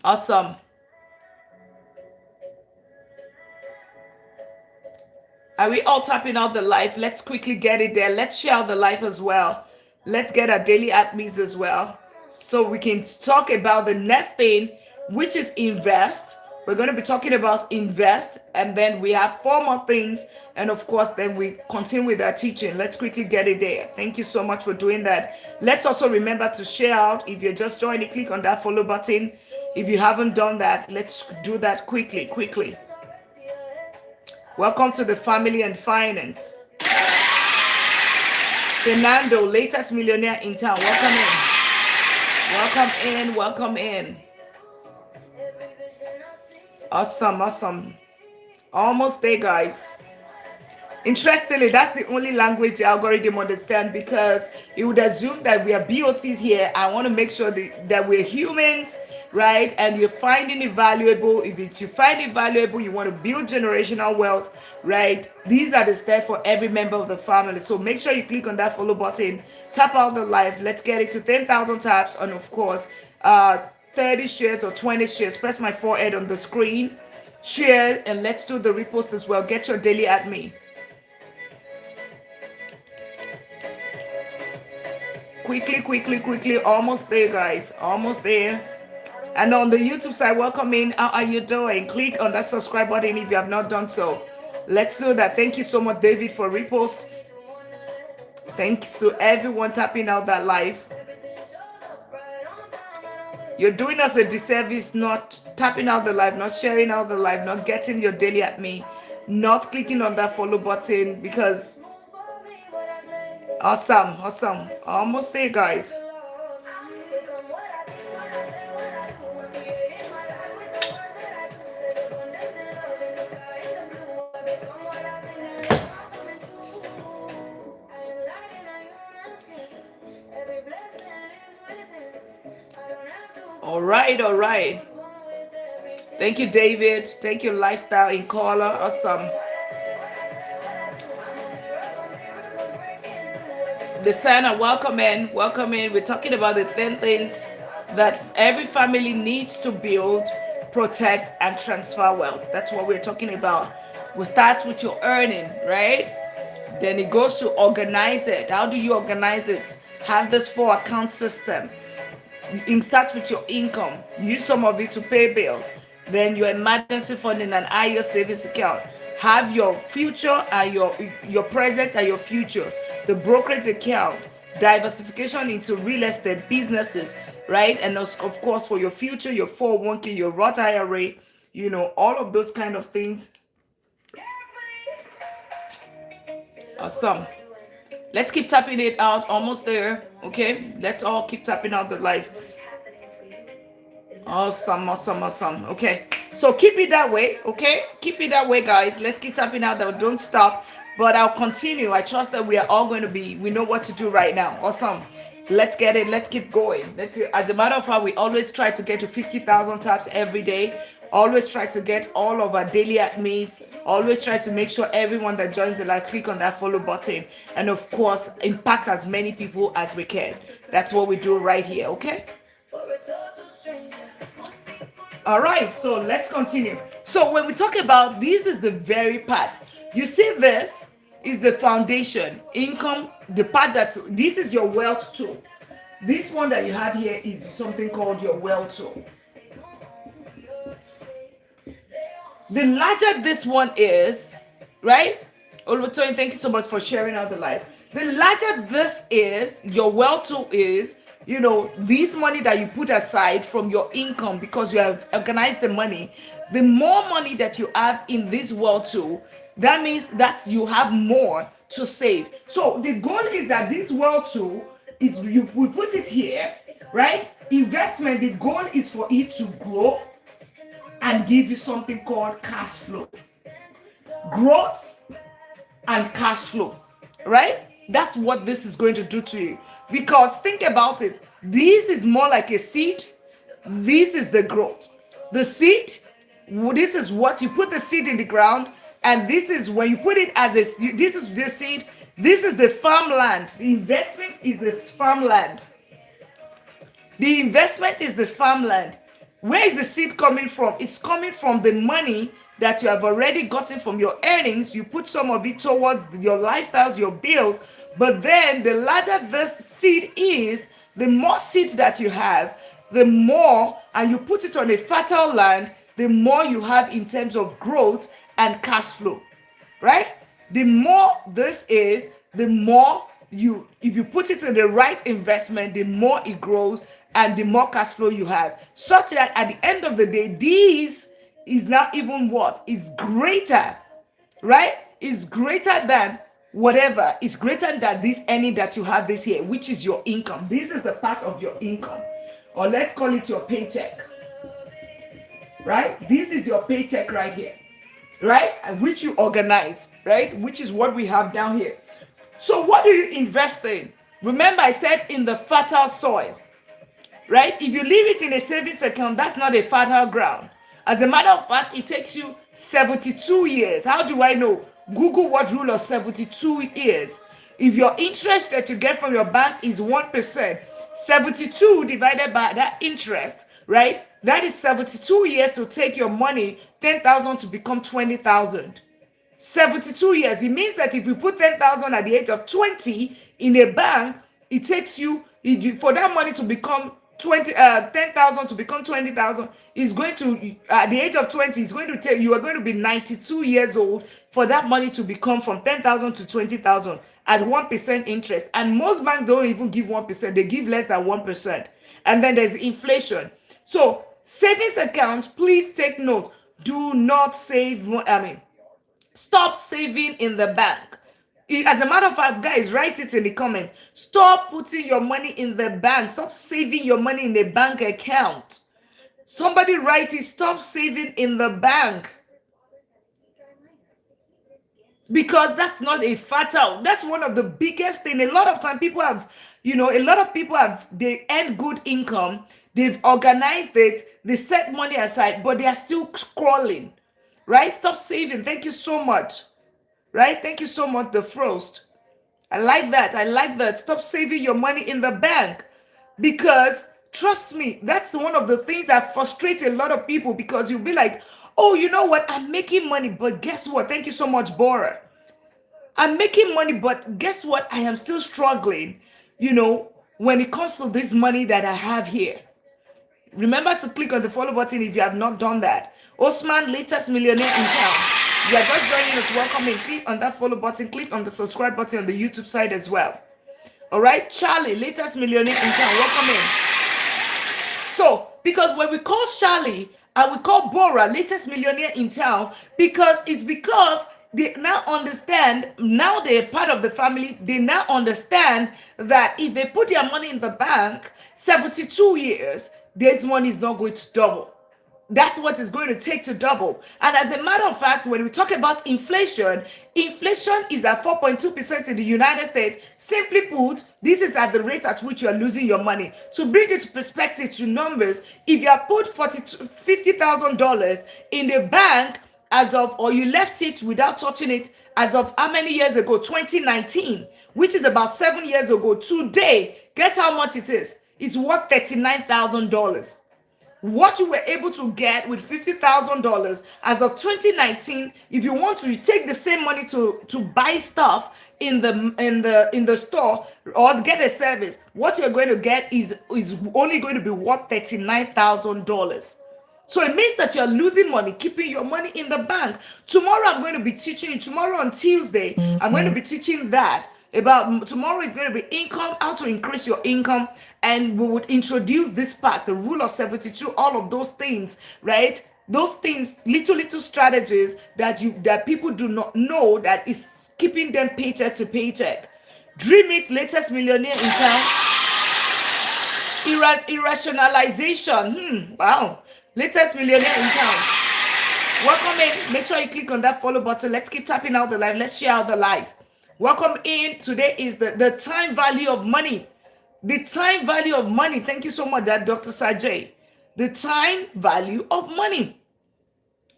Awesome. Are we all tapping out the live? Let's quickly get it there. Let's share out the live as well. Let's get our daily admins as well. So we can talk about the next thing, which is invest. We're going to be talking about invest. And then we have 4 more things. And of course, then we continue with our teaching. Let's quickly get it there. Thank you so much for doing that. Let's also remember to share out. If you're just joining, click on that follow button. If you haven't done that, let's do that quickly. Welcome to the family and finance. Fernando, latest millionaire in town. Welcome in. Awesome. Almost there, guys. Interestingly, that's the only language the algorithm understands because it would assume that we are BOTs here. I want to make sure that we're humans, right? And you're finding it valuable. If you find it valuable, you want to build generational wealth, right? These are the steps for every member of the family. So make sure you click on that follow button, tap out the live. Let's get it to 10,000 taps. And of course, 30 shares or 20 shares. Press my forehead on the screen. Share and let's do the repost as well. Get your daily at me. Quickly. Almost there, guys. Almost there. And on the YouTube side, welcome in. How are you doing? Click on that subscribe button if you have not done so. Let's do that. Thank you so much, David, for repost. Thanks to everyone tapping out that live. You're doing us a disservice not tapping out the live, not sharing out the live, not getting your daily at me, not clicking on that follow button because awesome, awesome. Almost there, guys. All right, all right. Thank you, David. Thank you, Lifestyle in Caller. Awesome. Desana, welcome in. Welcome in. We're talking about the 10 things that every family needs to build, protect, and transfer wealth. That's what we're talking about. We start with your earning, right? Then it goes to organize it. How do you organize it? Have this 4-account system. It starts with your income. Use some of it to pay bills. Then your emergency fund in an IO savings account. Have your future and your present and your future. The brokerage account. Diversification into real estate businesses, right? And of course, for your future, your 401k, your Roth IRA, all of those kind of things. Awesome. Let's keep tapping it out. Almost there. Okay. Let's all keep tapping out the live. Awesome, awesome, awesome. Okay. So keep it that way. Okay. Keep it that way, guys. Let's keep tapping out that. Don't stop. But I'll continue. I trust that we are all going to we know what to do right now. Awesome. Let's get it. Let's keep going. As a matter of fact, we always try to get to 50,000 taps every day. Always try to get all of our daily admins. Always try to make sure everyone that joins the live click on that follow button. And of course, impact as many people as we can. That's what we do right here, okay? All right, so let's continue. So when we talk about this is the very part. You see, this is the foundation, income, the part that this is your wealth tool. This one that you have here is something called your wealth tool. The larger this one is, right? Oluwatoyin, thank you so much for sharing out the live. The larger this is, your wealth tool is, this money that you put aside from your income because you have organized the money, the more money that you have in this wealth tool, that means that you have more to save. So the goal is that this wealth tool is, we put it here, right? Investment, the goal is for it to grow and give you something called cash flow. Growth and cash flow, right? That's what this is going to do to you. Because think about it. This is more like a seed. This is the growth. The seed, this is what you put the seed in the ground. And this is when you put it as this is the seed. This is the farmland. The investment is this farmland. The investment is this farmland. Where is the seed coming from? It's coming from the money that you have already gotten from your earnings. You put some of it towards your lifestyles, your bills. But then the larger this seed is, the more seed that you have, the more, and you put it on a fertile land, the more you have in terms of growth and cash flow, right? The more this is, the more if you put it in the right investment, the more it grows and the more cash flow you have, such that at the end of the day, this is not even what is greater, right? Is greater than whatever is greater than this earning that you have this year, which is your income. This is the part of your income, or let's call it your paycheck, right? This is your paycheck right here, right? And which you organize, right? Which is what we have down here. So what do you invest in? Remember, I said in the fertile soil, right? If you leave it in a savings account, that's not a fertile ground. As a matter of fact, it takes you 72 years. How do I know? Google what rule of 72 years. If your interest that you get from your bank is 1%, 72 divided by that interest, right? That is 72 years to take your money, 10,000 to become 20,000. 72 years. It means that if you put 10,000 at the age of 20 in a bank, it takes you, for that money to become 10,000 to become 20,000 is going to, at the age of 20, is going to take, you are going to be 92 years old for that money to become from 10,000 to 20,000 at 1% interest. And most banks don't even give 1%, they give less than 1%. And then there's inflation. So savings account, please take note. Do not save, stop saving in the bank. As a matter of fact, guys, write it in the comment. Stop putting your money in the bank. Stop saving your money in the bank account. Somebody write it. Stop saving in the bank. Because that's not a fatal. That's one of the biggest thing. A lot of time people have, they earn good income. They've organized it. They set money aside, but they are still scrolling. Right? Stop saving. Thank you so much. Right? Thank you so much, the Frost. I like that. Stop saving your money in the bank. Because trust me, that's one of the things that frustrates a lot of people, because you'll be like, oh, you know what? I'm making money, but guess what? Thank you so much, Bora. I'm making money, but guess what? I am still struggling, when it comes to this money that I have here. Remember to click on the follow button if you have not done that. Osman, latest millionaire in town. You are just joining us. Welcome in. Click on that follow button. Click on the subscribe button on the YouTube side as well. All right, Charlie, latest millionaire in town. Welcome in. So, because when we call Charlie and we call Bora latest millionaire in town, because they now understand, now they're part of the family, they now understand that if they put their money in the bank, 72 years, this money is not going to double. That's what it's going to take to double. And as a matter of fact, when we talk about inflation is at 4.2% in the United States. Simply put, this is at the rate at which you are losing your money. To bring it to perspective, to numbers, if you have put $50,000 in the bank or you left it without touching it as of how many years ago? 2019, which is about 7 years ago. Today, guess how much it is? It's worth $39,000. What you were able to get with $50,000 as of 2019, if you want to take the same money to buy stuff in the store or get a service, what you're going to get is only going to be worth $39,000. So it means that you're losing money, keeping your money in the bank. Tomorrow I'm going to be teaching you, tomorrow on Tuesday, I'm going to be teaching that. Tomorrow is going to be income, how to increase your income, and we would introduce this part, the rule of 72, all of those things, right? Those things, little strategies that people do not know that is keeping them paycheck to paycheck. Dream it, latest millionaire in town. Irrationalization. Wow. Latest millionaire in town. Welcome in. Make sure you click on that follow button. Let's keep tapping out the live. Let's share out the live. Welcome in. Today is the time value of money. The time value of money. Thank you so much, Dr. Sajay. The time value of money.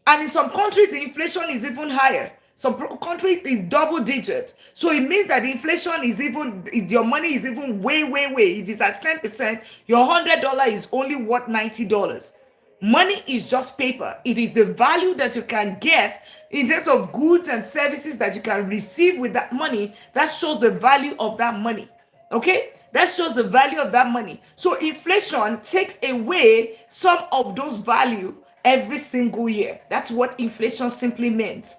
And in some countries, the inflation is even higher. Some countries is double digit. So it means that inflation your money is even way. If it's at 10%, your $100 is only worth $90. Money is just paper. It is the value that you can get in terms of goods and services that you can receive with that money. That shows the value of that money. Okay? That shows the value of that money. So inflation takes away some of those value every single year. That's what inflation simply means.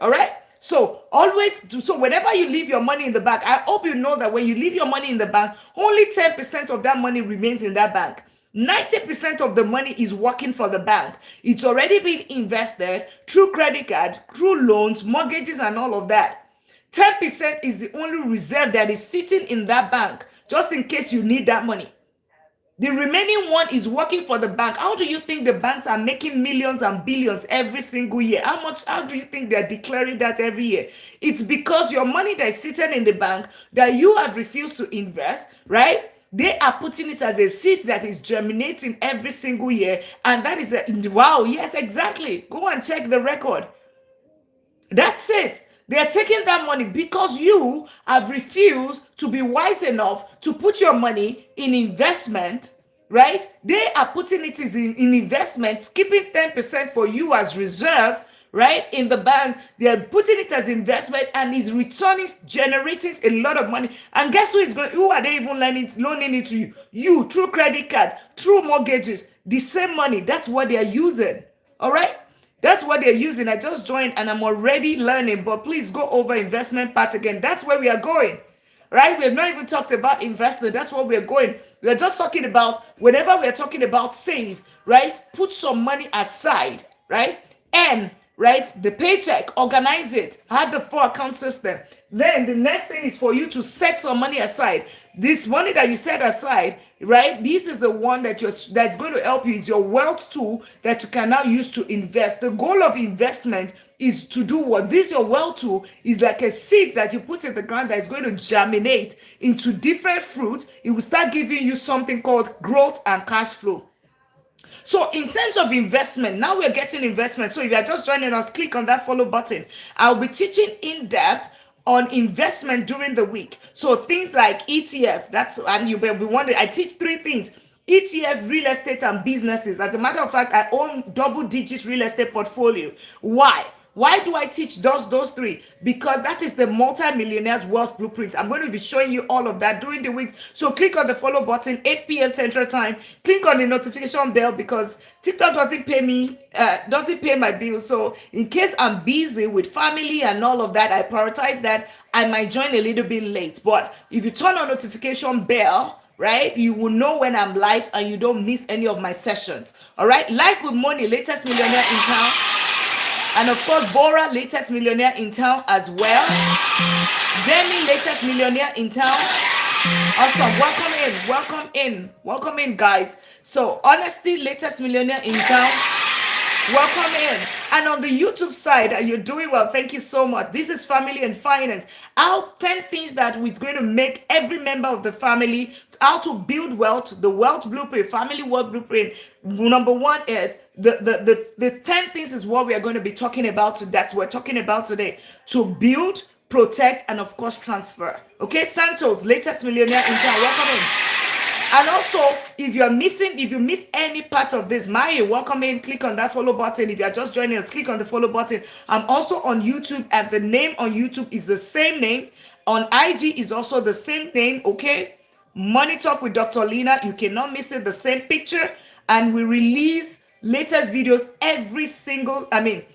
All right? So whenever you leave your money in the bank, I hope you know that when you leave your money in the bank, only 10% of that money remains in that bank. 90% of the money is working for the bank. It's already been invested through credit card, through loans, mortgages, and all of that. 10% is the only reserve that is sitting in that bank, just in case you need that money. The remaining one is working for the bank. How do you think the banks are making millions and billions every single year? How do you think they're declaring that every year? It's because your money that is sitting in the bank that you have refused to invest, right? They are putting it as a seed that is germinating every single year. And that is wow, yes, exactly. Go and check the record. That's it. They are taking that money because you have refused to be wise enough to put your money in investment, right? They are putting it in investment, keeping 10% for you as reserve, right? In the bank, they are putting it as investment and is returning, generating a lot of money. And guess who are they even loaning it to you? You, through credit card, through mortgages, the same money. That's what they are using, all right? That's what they're using. I just joined and I'm already learning, but please go over investment part again. That's where we are going. right? We have not even talked about investment. That's what we're going. We're just talking about whenever we're talking about save, right? Put some money aside, right? And right, the paycheck, organize it, have the 4 account system. Then the next thing is for you to set some money aside. This money that you set aside, right? This is the one that's going to help you. Is your wealth tool that you can now use to invest. The goal of investment is to do what? This your wealth tool is like a seed that you put in the ground that is going to germinate into different fruit. It will start giving you something called growth and cash flow. So in terms of investment, now we're getting investment. So if you're just joining us, click on that follow button. I'll be teaching in depth on investment during the week. So things like ETF, and you'll be wondering, I teach 3 things: ETF, real estate, and businesses. As a matter of fact, I own double-digit real estate portfolio. Why? Why do I teach those 3? Because that is the multi-millionaire's wealth blueprint. I'm going to be showing you all of that during the week. So click on the follow button, 8 p.m. Central Time. Click on the notification bell because TikTok doesn't pay my bills. So in case I'm busy with family and all of that, I prioritize that. I might join a little bit late. But if you turn on notification bell, right, you will know when I'm live and you don't miss any of my sessions. All right, Life with Money, latest millionaire in town. And of course, Bora, latest millionaire in town as well. Demi, latest millionaire in town. Awesome. Welcome in, guys. So, Honesty, latest millionaire in town. Welcome in. And on the YouTube side, you're doing well. Thank you so much. This is Family and Finance. Our 10 things that we're going to make every member of the family, how to build wealth, the wealth blueprint, family wealth blueprint. Number 1 is the 10 things is what we are going to be talking about today. To build, protect, and of course transfer. Okay, Santos, latest millionaire in town. Welcome in. And also, if you miss any part of this, Maya, welcome in. Click on that follow button. If you're just joining us, click on the follow button. I'm also on YouTube, and the name on YouTube is the same name. On IG is also the same name, okay? Money Talk with Dr. Lina. You cannot miss it, the same picture. And we release latest videos every Sunday.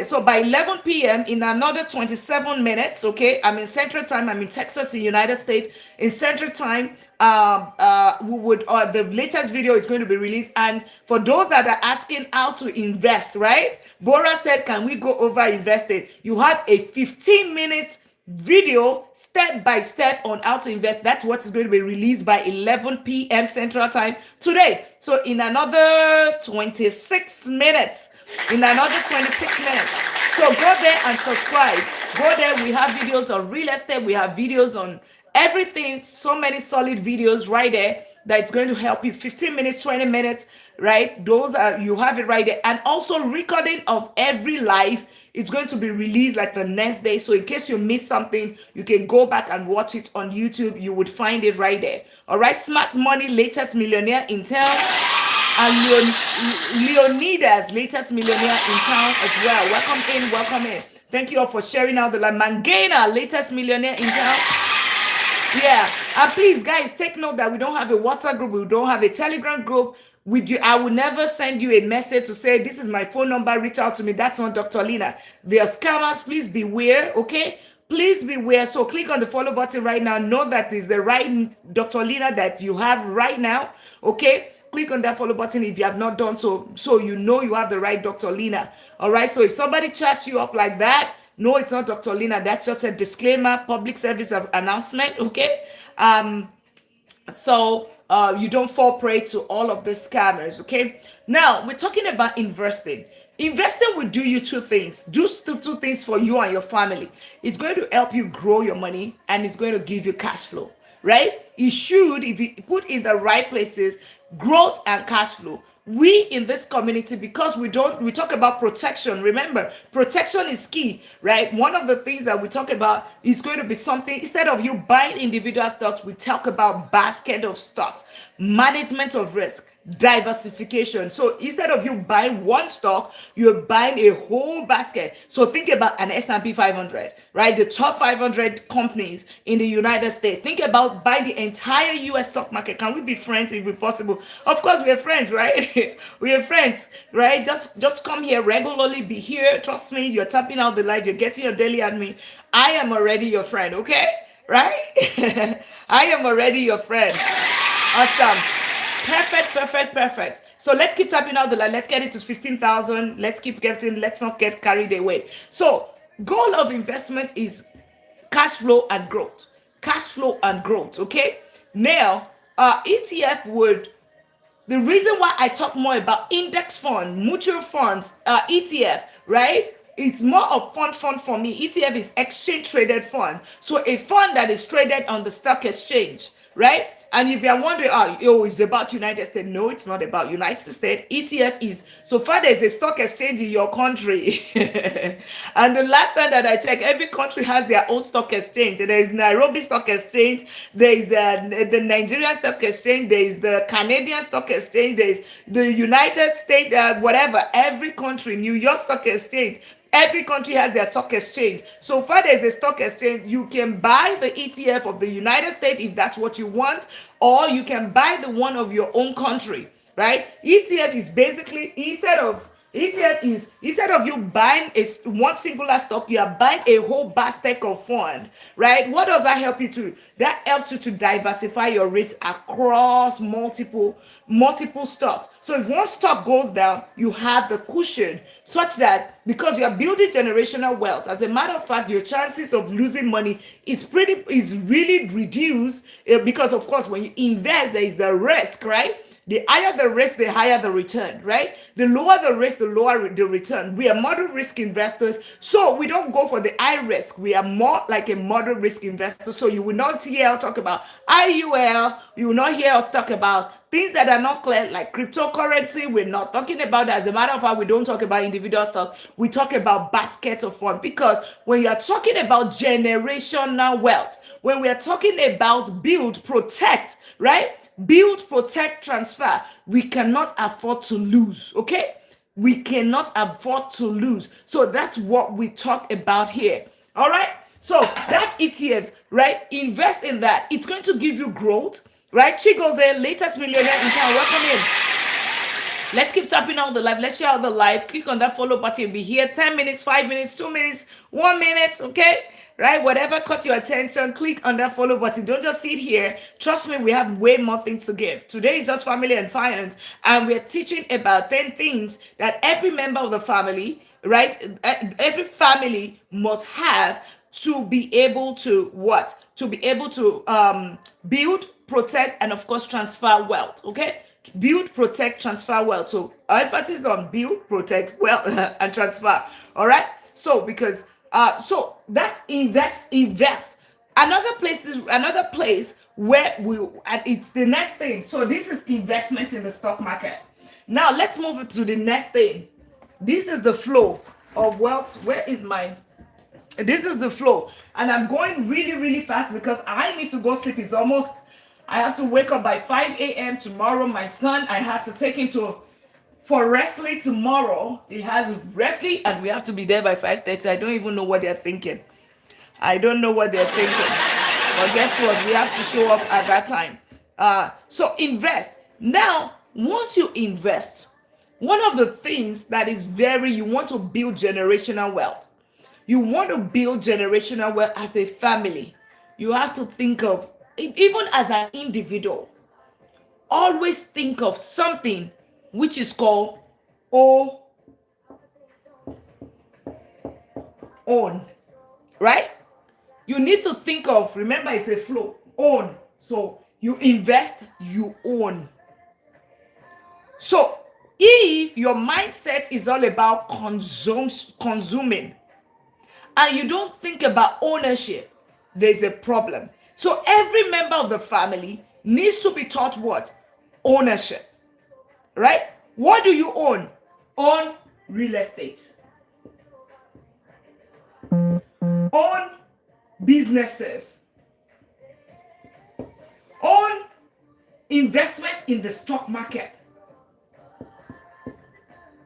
So by 11 p.m. in another 27 minutes, okay, I'm in Central Time. I'm in Texas, in United States. In Central Time, the latest video is going to be released. And for those that are asking how to invest, right? Bora said, can we go over investing? You have a 15-minute video step by step on how to invest. That's what is going to be released by 11 p.m. Central Time today. So in another 26 minutes. So go there and subscribe. Go there. We have videos on real estate. We have videos on everything. So many solid videos right there that's going to help you. 15 minutes, 20 minutes, right? You have it right there. And also recording of every live. It's going to be released like the next day. So in case you miss something, you can go back and watch it on YouTube. You would find it right there. All right. Smart Money, latest millionaire in town. And Leonidas, latest millionaire in town as well. Welcome in. Thank you all for sharing out the live. Mangena, latest millionaire in town. Yeah. And please, guys, take note that we don't have a WhatsApp group. We don't have a Telegram group. I will never send you a message to say, this is my phone number, reach out to me. That's not Dr. Lina. They are scammers. Please beware, okay? Please beware. So click on the follow button right now. Know that is the right Dr. Lina that you have right now, okay? Click on that follow button if you have not done so you know you have the right Dr. Lina. All right, so if somebody chats you up like that, no, it's not Dr. Lina. That's just a disclaimer, public service announcement, okay? So you don't fall prey to all of the scammers, okay? Now, we're talking about investing. Investing will do you 2 things. Do 2 things for you and your family. It's going to help you grow your money, and it's going to give you cash flow, right? It should, if you put in the right places, growth and cash flow. We in this community, because we talk about protection. Remember, protection is key, right? One of the things that we talk about is going to be something, instead of you buying individual stocks, we talk about basket of stocks, management of risk, diversification. So instead of you buying one stock, you're buying a whole basket. So think about an S&P 500, right? The top 500 companies in the United States. Think about buy the entire US stock market. Can we be friends if it's possible? Of course, we are friends, right? We are friends, right? Just come here regularly, be here. Trust me, you're tapping out the live, you're getting your daily admin. I am already your friend, okay? right? I am already your friend. Awesome. Perfect, perfect, perfect. So let's keep tapping out the line. Let's get it to 15,000. Let's keep getting, let's not get carried away. So, goal of investment is cash flow and growth. Cash flow and growth, okay? Now, ETF would, the reason why I talk more about index fund, mutual funds, ETF, right? It's more of fund for me. ETF is exchange traded fund. So a fund that is traded on the stock exchange, right? And if you're wondering, it's about United States. No, it's not about United States. ETF is, so far there's the stock exchange in your country. And the last time that I checked, every country has their own stock exchange. There is Nairobi Stock Exchange, there is the Nigerian Stock Exchange, there is the Canadian Stock Exchange, there is the United States, whatever, every country, New York Stock Exchange. Every country has their stock exchange. So far, there's a stock exchange. You can buy the ETF of the United States if that's what you want, or you can buy the one of your own country, right? ETF is basically, instead of you buying one singular stock, you are buying a whole basket of fund, right? What does that help you to? That helps you to diversify your risk across multiple stocks. So if one stock goes down, you have the cushion such that because you are building generational wealth, as a matter of fact, your chances of losing money is really reduced, because of course when you invest, there is the risk, right? The higher the risk, the higher the return, right? The lower the risk, the lower the return. We are moderate risk investors, so we don't go for the high risk. We are more like a moderate risk investor. So you will not hear us talk about IUL. You will not hear us talk about things that are not clear, like cryptocurrency. We're not talking about that. As a matter of fact, we don't talk about individual stuff. We talk about baskets of fund, because when you are talking about generational wealth, when we are talking about build, protect, right? Build, protect, transfer. We cannot afford to lose, okay? We cannot afford to lose. So that's what we talk about here, all right? So that's ETF, right? Invest in that. It's going to give you growth, right? Chigo's there, latest millionaire in town. Welcome in. Let's keep tapping out the live. Let's share out the live. Click on that follow button. Be here 10 minutes, 5 minutes, 2 minutes, 1 minute, okay? Right? Whatever caught your attention, click on that follow button. Don't just sit here. Trust me, we have way more things to give. Today is just family and finance, and we're teaching about 10 things that every member of the family, right? Every family must have to be able to what? To be able to build, protect, and of course transfer wealth, okay? Build, protect, transfer wealth. So emphasis on build, protect, wealth, and transfer. All right. So because so that's invest. Another place where and it's the next thing. So this is investment in the stock market. Now let's move to the next thing. This is the flow of wealth. This is the flow, and I'm going really fast because I need to go sleep. It's almost, I have to wake up by 5 a.m. tomorrow. My son, I have to take him for wrestling tomorrow. He has wrestling, and we have to be there by 5:30. I don't even know what they're thinking. But guess what? We have to show up at that time. So invest. Now, once you invest, one of the things that is you want to build generational wealth. You want to build generational wealth as a family. You have to think of, even as an individual, always think of something which is called own, right? You need to think of, remember it's a flow, own. So you invest, you own. So if your mindset is all about consuming, and you don't think about ownership, there's a problem. So every member of the family needs to be taught what? Ownership, right? What do you own? Own real estate. Own businesses. Own investment in the stock market.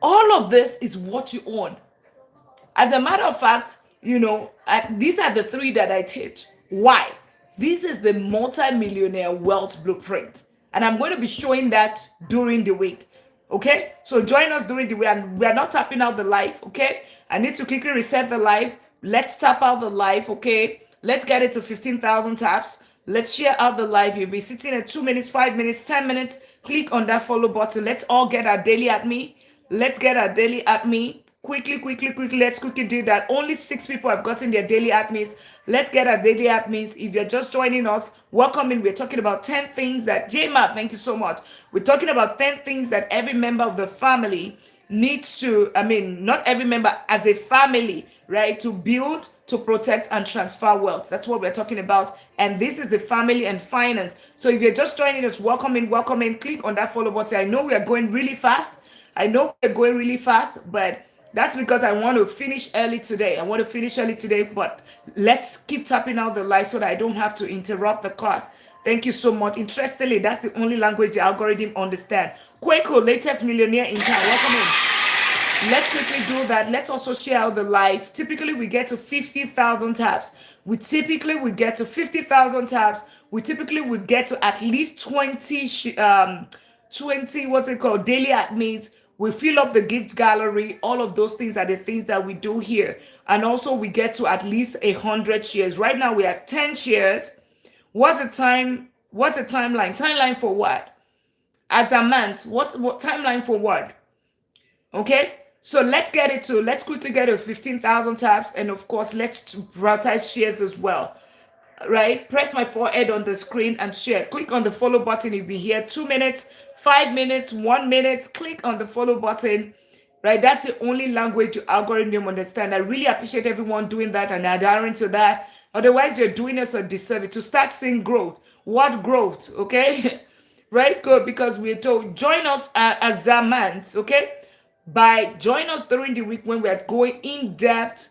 All of this is what you own. As a matter of fact, these are the three that I teach. Why? This is the multi-millionaire wealth blueprint. And I'm going to be showing that during the week. Okay? So join us during the week. And we are not tapping out the live. Okay? I need to quickly reset the live. Let's tap out the live. Okay? Let's get it to 15,000 taps. Let's share out the live. You'll be sitting at 2 minutes, 5 minutes, 10 minutes. Click on that follow button. Let's all get our daily at me. Let's get our daily at me. Quickly, quickly, quickly. Let's quickly do that. Only 6 people have gotten their daily at me's. Let's get our daily at me's. If you're just joining us, welcome in. We're talking about 10 things that, J-Ma, thank you so much. We're talking about 10 things that every member of the family needs to, not every member, as a family, right, to build, to protect, and transfer wealth. That's what we're talking about. And this is the family and finance. So if you're just joining us, welcome in, welcome in. Click on that follow button. I know we are going really fast. But that's because I want to finish early today. But let's keep tapping out the light so that I don't have to interrupt the class. Thank you so much. Interestingly, that's the only language the algorithm understands. Quaco, latest millionaire in town. Welcome in. Let's quickly do that. Let's also share out the live. Typically, we get to 50,000 taps. We typically get to 50,000 taps. We typically would get to at least 20 daily admins. We fill up the gift gallery. All of those things are the things that we do here. And also we get to at least 100 shares. Right now we are 10 shares. What's the timeline? Timeline for what? As a month, what timeline for what? Okay, so let's quickly get to 15,000 taps, and of course let's prioritize shares as well. Right, press my forehead on the screen and share. Click on the follow button. You'll be here 2 minutes, 5 minutes, 1 minute. Click on the follow button. Right, that's the only language your algorithm understand. I really appreciate everyone doing that and adhering to that. Otherwise, you're doing us a disservice. To start seeing growth. What growth? Okay, right? Good, because we're told join us as Zamans. Okay, by join us during the week when we are going in depth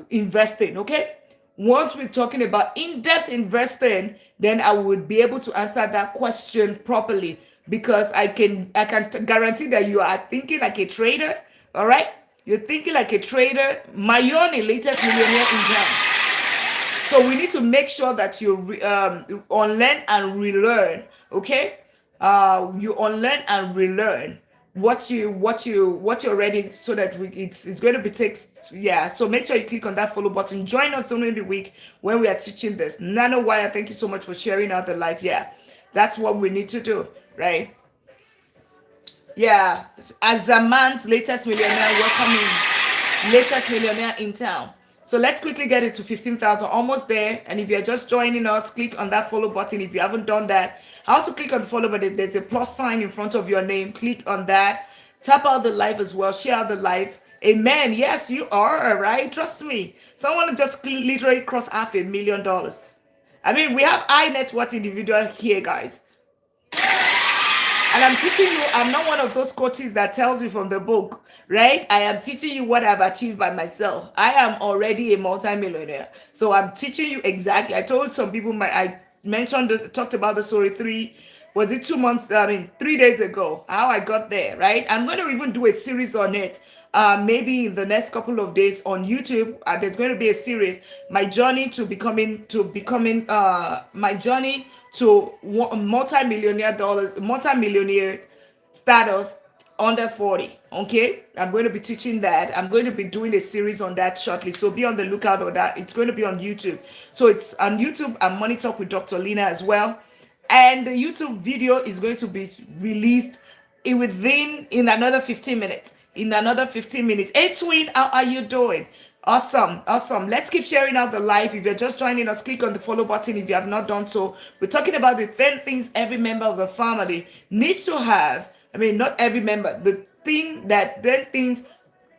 investing. Okay. Once we're talking about in-depth investing, then I would be able to answer that question properly, because I can guarantee that you are thinking like a trader. All right, you're thinking like a trader. Mayoni, latest millionaire in town. So we need to make sure that you unlearn and relearn. Okay, you unlearn and relearn what you're ready, so that it's going to be so make sure you click on that follow button. Join us during the week when we are teaching this. Nano Wire, thank you so much for sharing out the live. That's what we need to do, right? As a man's latest millionaire, welcoming latest millionaire in town. So let's quickly get it to 15,000, almost there. And if you're just joining us, click on that follow button. If you haven't done that, how to click on the follow button? There's a plus sign in front of your name. Click on that. Tap out the live as well. Share out the live. Amen. Yes, you are, right? Trust me. Someone just literally crossed $500,000. I mean, we have high net worth individual here, guys. And I'm teaching you, I'm not one of those coaches that tells you from the book, right? I am teaching you what I've achieved by myself. I am already a multimillionaire. So I'm teaching you exactly. I told some people, I mentioned this, talked about the story 3 days ago, how I got there, right? I'm going to even do a series on it. Maybe in the next couple of days on YouTube. There's going to be a series, my journey to becoming my journey to multi-millionaire status under 40. Okay, I'm going to be teaching that. I'm going to be doing a series on that shortly, so be on the lookout for that. It's going to be on YouTube. So it's on YouTube and Money Talk with Dr. Lina as well. And the YouTube video is going to be released in another 15 minutes. Hey twin, how are you doing? Awesome. Let's keep sharing out the live. If you're just joining us, click on the follow button if you have not done so. We're talking about the 10 things every member of the family needs to have. I mean, not every member, the 10 things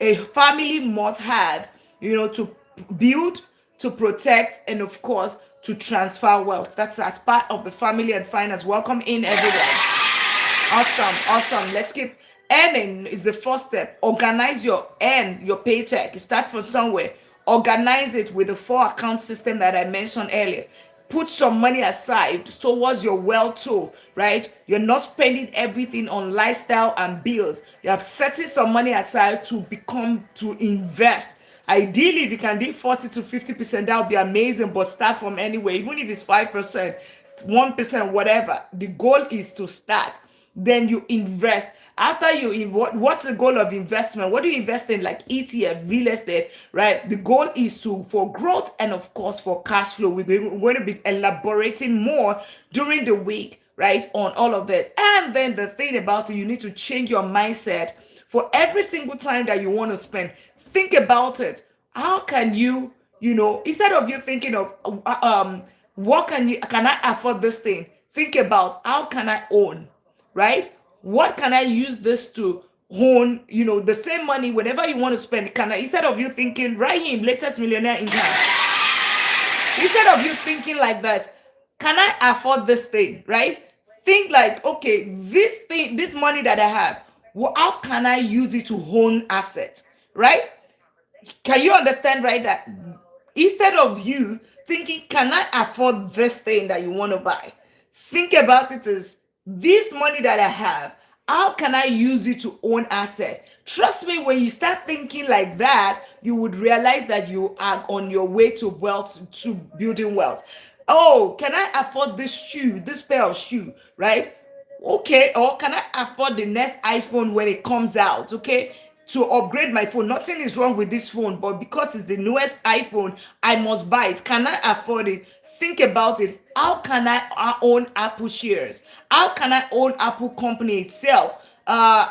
a family must have, to build, to protect, and of course, to transfer wealth. That's as part of the family and finance. Welcome in, everyone. Awesome. Let's keep. Earning is the first step. Organize your paycheck. Start from somewhere. Organize it with the 4 account system that I mentioned earlier. Put some money aside towards your wealth too, right? You're not spending everything on lifestyle and bills. You're setting some money aside to invest. Ideally, if you can do 40 to 50%, that would be amazing, but start from anywhere. Even if it's 5%, 1%, whatever. The goal is to start. Then you invest. After what's the goal of investment? What do you invest in, like ETF, real estate, right? The goal is for growth and of course for cash flow. We're going to be elaborating more during the week, right, on all of that. And then the thing about it, you need to change your mindset for every single time that you want to spend. Think about it. How can you, instead of you thinking of what can I afford this thing? Think about how can I own, right? What can I use this to own? The same money whenever you want to spend. Can I, instead of you thinking, write him latest millionaire income. Instead of you thinking like this, can I afford this thing, right? Think like, okay, this thing, this money that I have, how can I use it to own assets, right? Can you understand, right? That instead of you thinking, can I afford this thing that you want to buy? Think about it as this money that I have, how can I use it to own asset? Trust me, when you start thinking like that, you would realize that you are on your way to wealth, to building wealth. Oh, can I afford this shoe, this pair of shoe, right? Okay, or can I afford the next iPhone when it comes out? Okay, to upgrade my phone. Nothing is wrong with this phone, but because it's the newest iPhone, I must buy it. Can I afford it? Think about it. How can I own Apple shares? How can I own Apple company itself?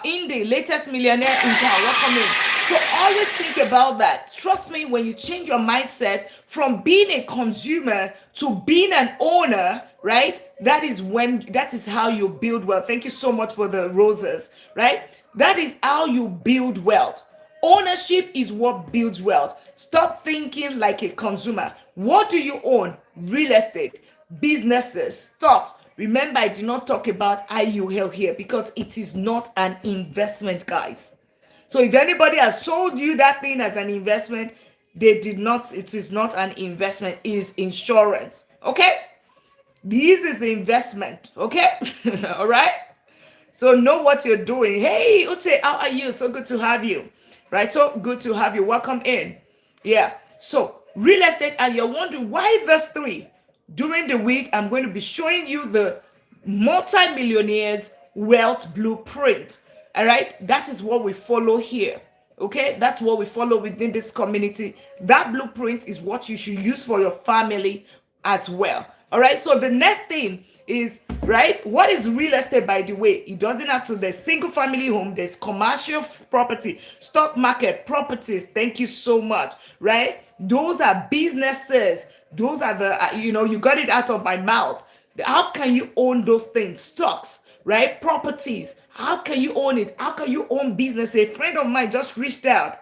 In the latest millionaire in town, welcome in. So always think about that. Trust me, when you change your mindset from being a consumer to being an owner, right? That is how you build wealth. Thank you so much for the roses, right? That is how you build wealth. Ownership is what builds wealth. Stop thinking like a consumer. What do you own? Real estate, businesses, stocks. Remember, I did not talk about IUL here because it is not an investment, guys. So if anybody has sold you that thing as an investment, they did not, it is not an investment, it is insurance. Okay? This is the investment. Okay? All right? So know what you're doing. Hey, Uche, how are you? So good to have you. Right? So good to have you. Welcome in. Yeah. So real estate, and you're wondering why those three. During the week, I'm going to be showing you the multi-millionaires wealth blueprint. All right? That is what we follow here. Okay? That's what we follow within this community. That blueprint is what you should use for your family as well. All right? So the next thing is, right, what is real estate, by the way? It doesn't have to, there's single family home, there's commercial property, stock market properties. Thank you so much, right? Those are businesses. Those are the, you got it out of my mouth. How can you own those things? Stocks, right? Properties. How can you own it? How can you own business? A friend of mine just reached out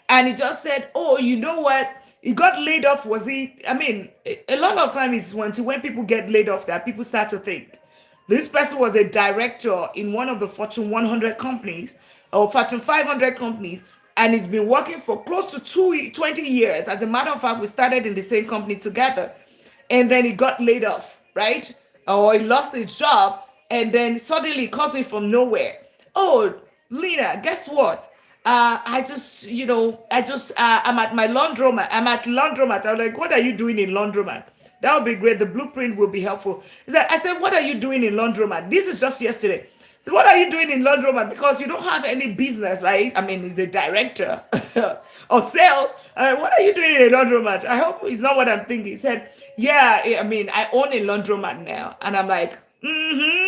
and he just said, oh, you know what? He got laid off. Was he? I mean, a lot of times it's when people get laid off that people start to think. This person was a director in one of the Fortune 100 companies or Fortune 500 companies, and he's been working for close to 20 years. As a matter of fact, we started in the same company together. And then he got laid off, right? Or he lost his job, and then suddenly it calls me from nowhere. Oh, Lina, guess what? I'm at my laundromat. I'm at laundromat. I'm like, what are you doing in laundromat? That would be great. The blueprint will be helpful. I said, what are you doing in laundromat? This is just yesterday. What are you doing in laundromat? Because you don't have any business, right? I mean, he's the director of sales. What are you doing in a laundromat? I hope it's not what I'm thinking. He said, yeah, I mean, I own a laundromat now. And I'm like,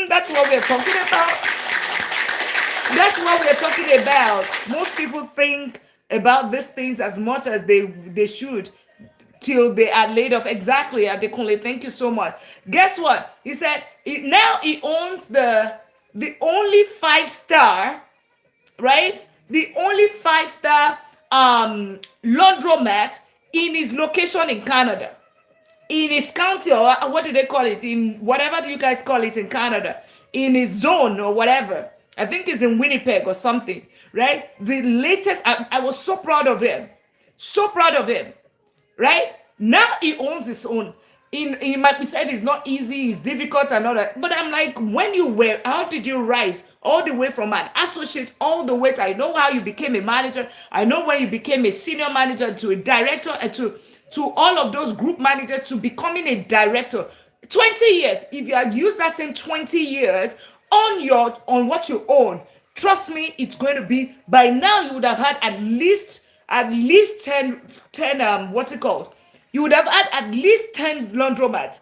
that's what we're talking about. That's what we're talking about. Most people think about these things as much as they should till they are laid off. Exactly, Adekunle. Thank you so much. Guess what? He said now he owns the only 5-star, right? The only 5-star laundromat in his location in Canada, in his county, or what do they call it? In whatever you guys call it in Canada, in his zone or whatever. I think it's in Winnipeg or something, right? The latest, I was so proud of him. So proud of him, right? Now he owns his own. He might be said it's not easy, it's difficult and all that. But I'm like, how did you rise all the way from an associate all the way to, I know how you became a manager. I know when you became a senior manager to a director and to all of those group managers to becoming a director. 20 years. If you had used that same 20 years on what you own, trust me, it's going to be, by now you would have had at least 10 what's it called, you would have had at least 10 laundromats.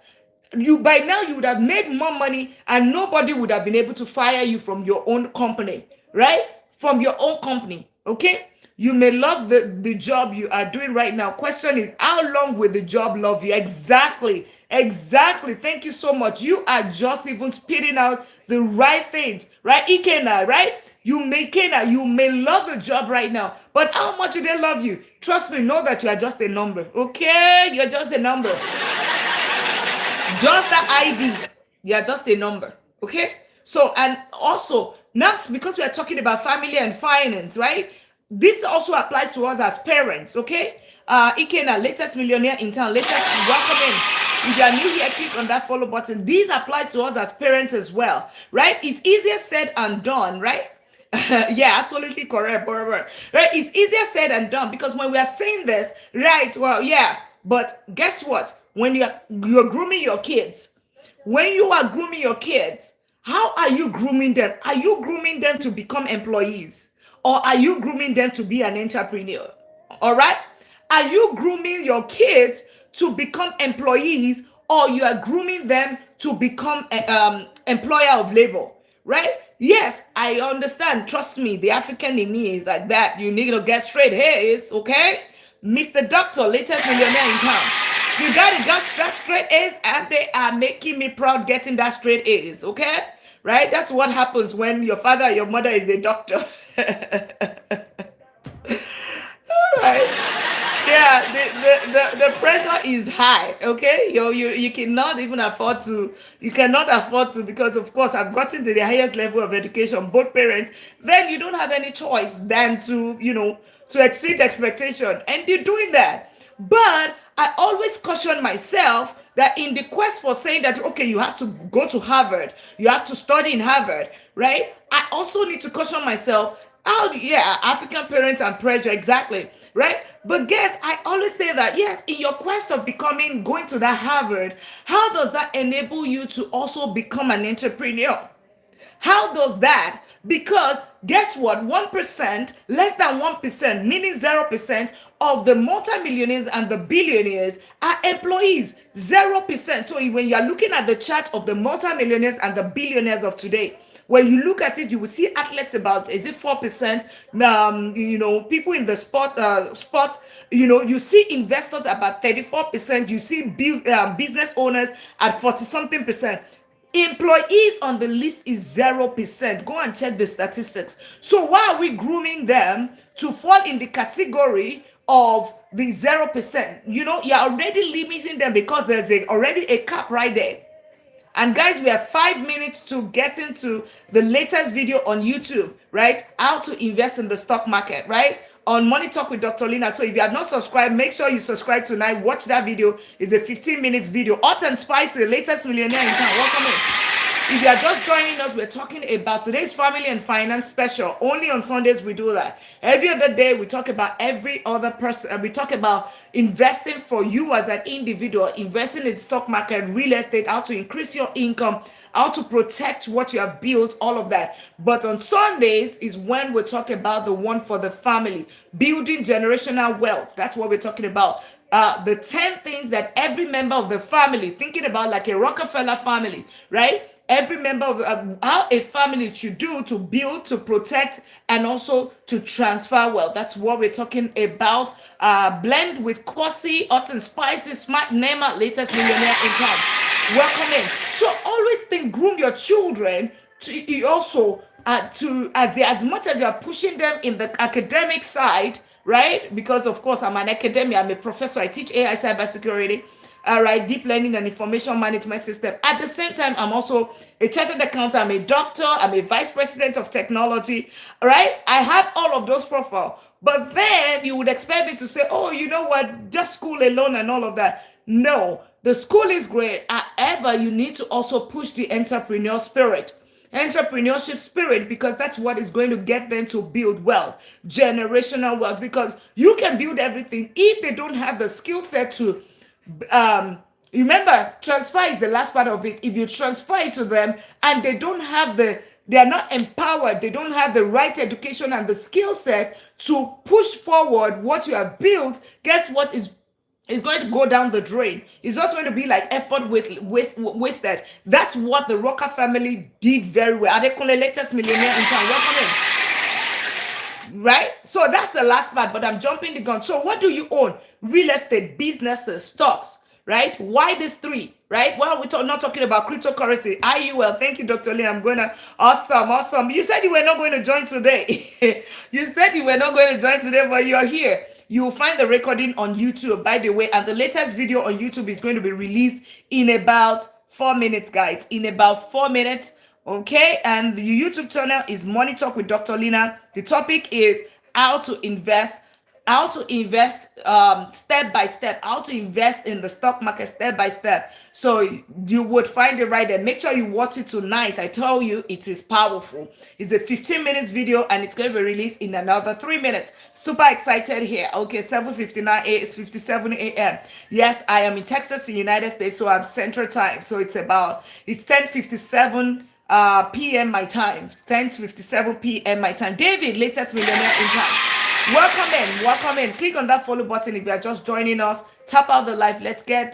You by now you would have made more money, and nobody would have been able to fire you from your own company, right? From your own company. Okay, you may love the job you are doing right now. Question is, how long will the job love you? Exactly, thank you so much. You are just even spitting out the right things, right? Ikena, right? You may love the job right now, but how much do they love you? Trust me, know that you are just a number. Okay, you're just a number. Just the ID. You're just a number. Okay? So, and also, not because we are talking about family and finance, right? This also applies to us as parents, okay? Ikena, latest millionaire in town, welcome in. If you are new here, click on that follow button. This applies to us as parents as well, right? It's easier said and done, right? Yeah, absolutely correct, Barbara. Right? It's easier said and done, because when we are saying this, right? Well, yeah, but guess what? When you're grooming your kids, when you are grooming your kids, how are you grooming them? Are you grooming them to become employees, or are you grooming them to be an entrepreneur? All right? Are you grooming your kids to become employees, or you are grooming them to become an employer of labor? Right? Yes, I understand. Trust me, the African in me is like that. You need to get straight A's, okay? Mr. Doctor, latest millionaire in town. You got it, just that straight A's, and they are making me proud getting that straight A's, okay? Right? That's what happens when your father or your mother is a doctor. Right? Yeah, the pressure is high. Okay, you cannot even afford to. You cannot afford to, because of course I've gotten to the highest level of education, both parents. Then you don't have any choice than to to exceed expectation, and you're doing that. But I always caution myself that in the quest for saying that, okay, you have to go to Harvard, you have to study in Harvard, right? I also need to caution myself. Yeah, African parents and pressure, exactly, right? But guess, I always say that, yes, in your quest of going to that Harvard, how does that enable you to also become an entrepreneur? How does that? Because guess what? 1%, less than 1%, meaning 0% of the multimillionaires and the billionaires are employees. 0%. So when you're looking at the chart of the multimillionaires and the billionaires of today, when you look at it, you will see athletes about, is it 4%? People in the sport, you see investors about 34%. You see business owners at 40 something percent. Employees on the list is 0%. Go and check the statistics. So why are we grooming them to fall in the category of the 0%? You're already limiting them, because there's already a cap right there. And guys, we have 5 minutes to get into the latest video on YouTube, right? How to invest in the stock market, right? On Money Talk with Dr. Lina. So if you have not subscribed, make sure you subscribe tonight. Watch that video. It's a 15 minutes video. Hot and spicy, the latest millionaire in town. Welcome in. If you are just joining us, we're talking about today's family and finance special. Only on Sundays we do that. Every other day we talk about every other person. We talk about investing for you as an individual, investing in stock market, real estate, how to increase your income, how to protect what you have built, all of that. But on Sundays is when we talk about the one for the family, building generational wealth. That's what we're talking about. The 10 things that every member of the family, thinking about like a Rockefeller family, right? Every member of how a family should do to build, to protect, and also to transfer wealth. That's what we're talking about. Blend with Corsi, hot and spicy, smart Nema, latest millionaire in town. Welcome in. So always think, groom your children to you also as much as you are pushing them in the academic side, right? Because of course I'm an academic, I'm a professor, I teach AI cybersecurity. All right, deep learning and information management system. At the same time, I'm also a chartered accountant, I'm a doctor, I'm a vice president of technology. All right, I have all of those profiles. But then you would expect me to say, oh, you know what, just school alone and all of that. No, the school is great. However, you need to also push the entrepreneurial spirit. Entrepreneurship spirit, because that's what is going to get them to build wealth, generational wealth, because you can build everything if they don't have the skill set to remember, transfer is the last part of it. If you transfer it to them and they don't have the they are not empowered, they don't have the right education and the skill set to push forward what you have built, guess what is going to go down the drain. It's just going to be like effort wasted. That's what the Rocker family did very well. Adekunle, latest millionaire in town. Welcome in. Right? So that's the last part, but I'm jumping the gun. So what do you own? Real estate, businesses, stocks, right? Why these three, right? Well, we're not talking about cryptocurrency. IUL, thank you, Dr. Lin. I'm going to, awesome. You said you were not going to join today. You said you were not going to join today, but you're here. You will find the recording on YouTube, by the way, and the latest video on YouTube is going to be released in about 4 minutes, guys. In about 4 minutes, okay? And the YouTube channel is Money Talk with Dr. Lina. The topic is how to invest step by step, how to invest in the stock market step by step. So you would find it right there. Make sure you watch it tonight. I tell you, it is powerful. It's a 15 minutes video and it's going to be released in another 3 minutes. Super excited here. Okay, 7:59 it's 57 a.m. Yes, I am in Texas, in the United States, so I'm Central Time. So it's 10:57 p.m. my time. 10:57 p.m. my time. David, latest millionaire in time. Welcome in. Click on that follow button if you are just joining us. Tap out the live. Let's keep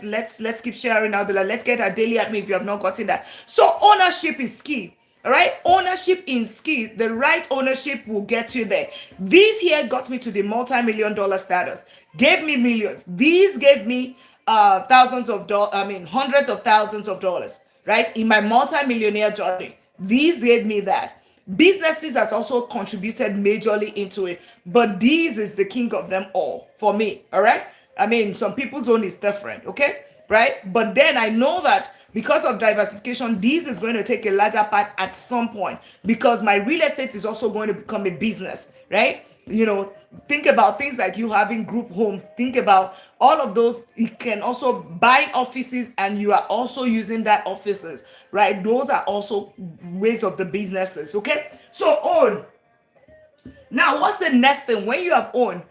sharing out the live. Let's get our daily admin if you have not gotten that. So ownership is key. All right, ownership is key. The right ownership will get you there. This here got me to the multi-million dollar status. Gave me millions. These gave me thousands of dollars. I mean, hundreds of thousands of dollars. Right, in my multi-millionaire journey. These gave me that. Businesses has also contributed majorly into it, but this is the king of them all for me. All right, I mean, some people's own is different, okay, right? But then I know that because of diversification, this is going to take a larger part at some point, because my real estate is also going to become a business, right? You know, think about things like you having group home. Think about all of those. You can also buy offices and you are also using that offices, right? Those are also ways of the businesses, okay? So own. Now, what's the next thing? When you have owned,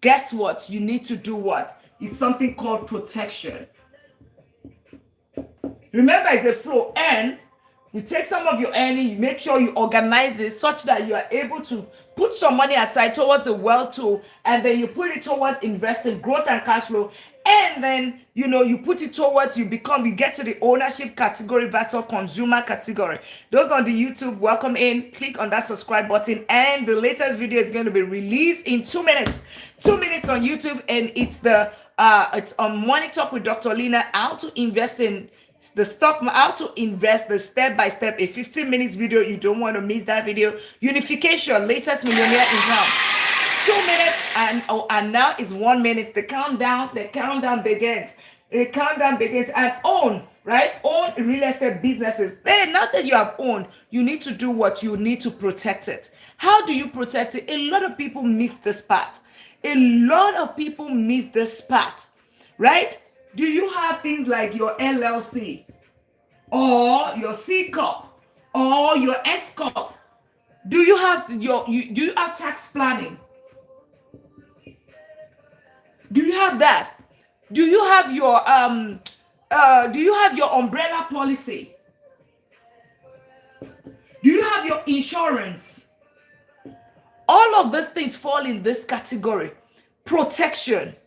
guess what? You need to do what? It's something called protection. Remember, it's a flow. And you take some of your earning, you make sure you organize it such that you are able to put some money aside towards the wealth tool, and then you put it towards investing, growth and cash flow, and then you put it towards you get to the ownership category versus consumer category. Those on the YouTube, welcome in. Click on that subscribe button, and the latest video is going to be released in 2 minutes. 2 minutes on YouTube, and it's on Money Talk with Dr. Lina, how to invest in the stock, how to invest, the step by step, a 15 minutes video. You don't want to miss that video. Unification, latest millionaire in town. 2 minutes and now is 1 minute. The countdown begins. And own, right? Own real estate businesses. Then now that you have owned, you need to do what? You need to protect it. How do you protect it? A lot of people miss this part. Right? Do you have things like your LLC or your C Corp or your S Corp? Do you have do you have tax planning? Do you have that? Do you have your umbrella policy? Do you have your insurance? All of these things fall in this category. Protection.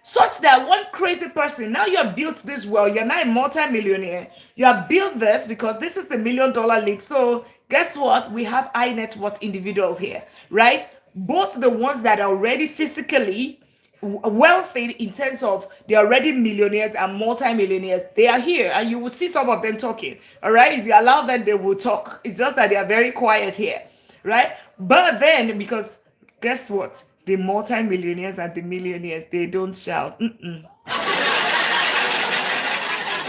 Such that one crazy person, now you have built this well, you're not a multi-millionaire. You have built this because this is the $1 million league. So guess what? We have high net worth individuals here, right? Both the ones that are already physically wealthy in terms of they're already millionaires and multi-millionaires, they are here, and you will see some of them talking. All right, if you allow them, they will talk. It's just that they are very quiet here, right? But then, because guess what? The multi-millionaires and the millionaires, they don't shout.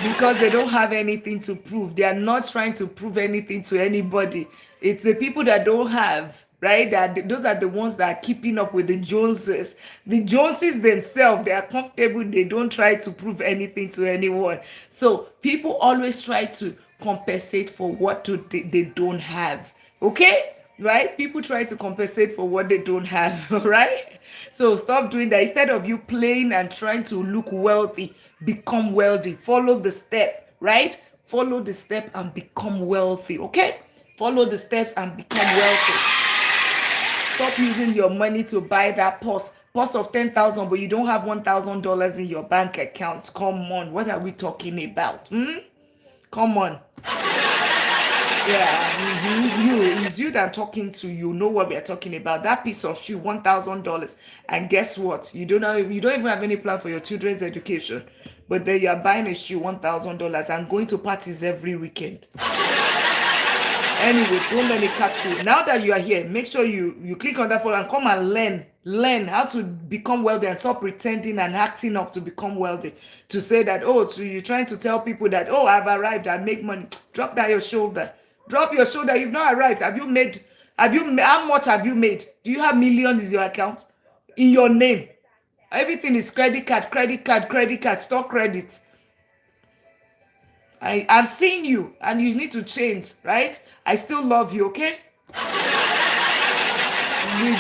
Because they don't have anything to prove. They are not trying to prove anything to anybody. It's the people that don't have, right? Those are the ones that are keeping up with the Joneses. The Joneses themselves, they are comfortable. They don't try to prove anything to anyone. So people always try to compensate for what they don't have. Okay? Right? People try to compensate for what they don't have, right? So stop doing that. Instead of you playing and trying to look wealthy, become wealthy. Follow the step, right? Follow the step and become wealthy, okay? Follow the steps and become wealthy. Stop using your money to buy that purse of 10,000, but you don't have $1,000 in your bank account. Come on, what are we talking about? Come on. Yeah, it's you that I'm talking to. You know what we are talking about. That piece of shoe, $1,000, and guess what? You don't even have any plan for your children's education, but then you are buying a shoe, $1,000, and going to parties every weekend. Anyway, don't let me catch you. Now that you are here, make sure you click on that follow and come and learn how to become wealthy and stop pretending and acting up to become wealthy. To say that, so you're trying to tell people that, I've arrived, I make money. Drop that your shoulder. Drop your shoulder. You've not arrived. How much have you made? Do you have millions in your account? In your name? Everything is credit card, stock credit. I'm seeing you and you need to change, right? I still love you, okay?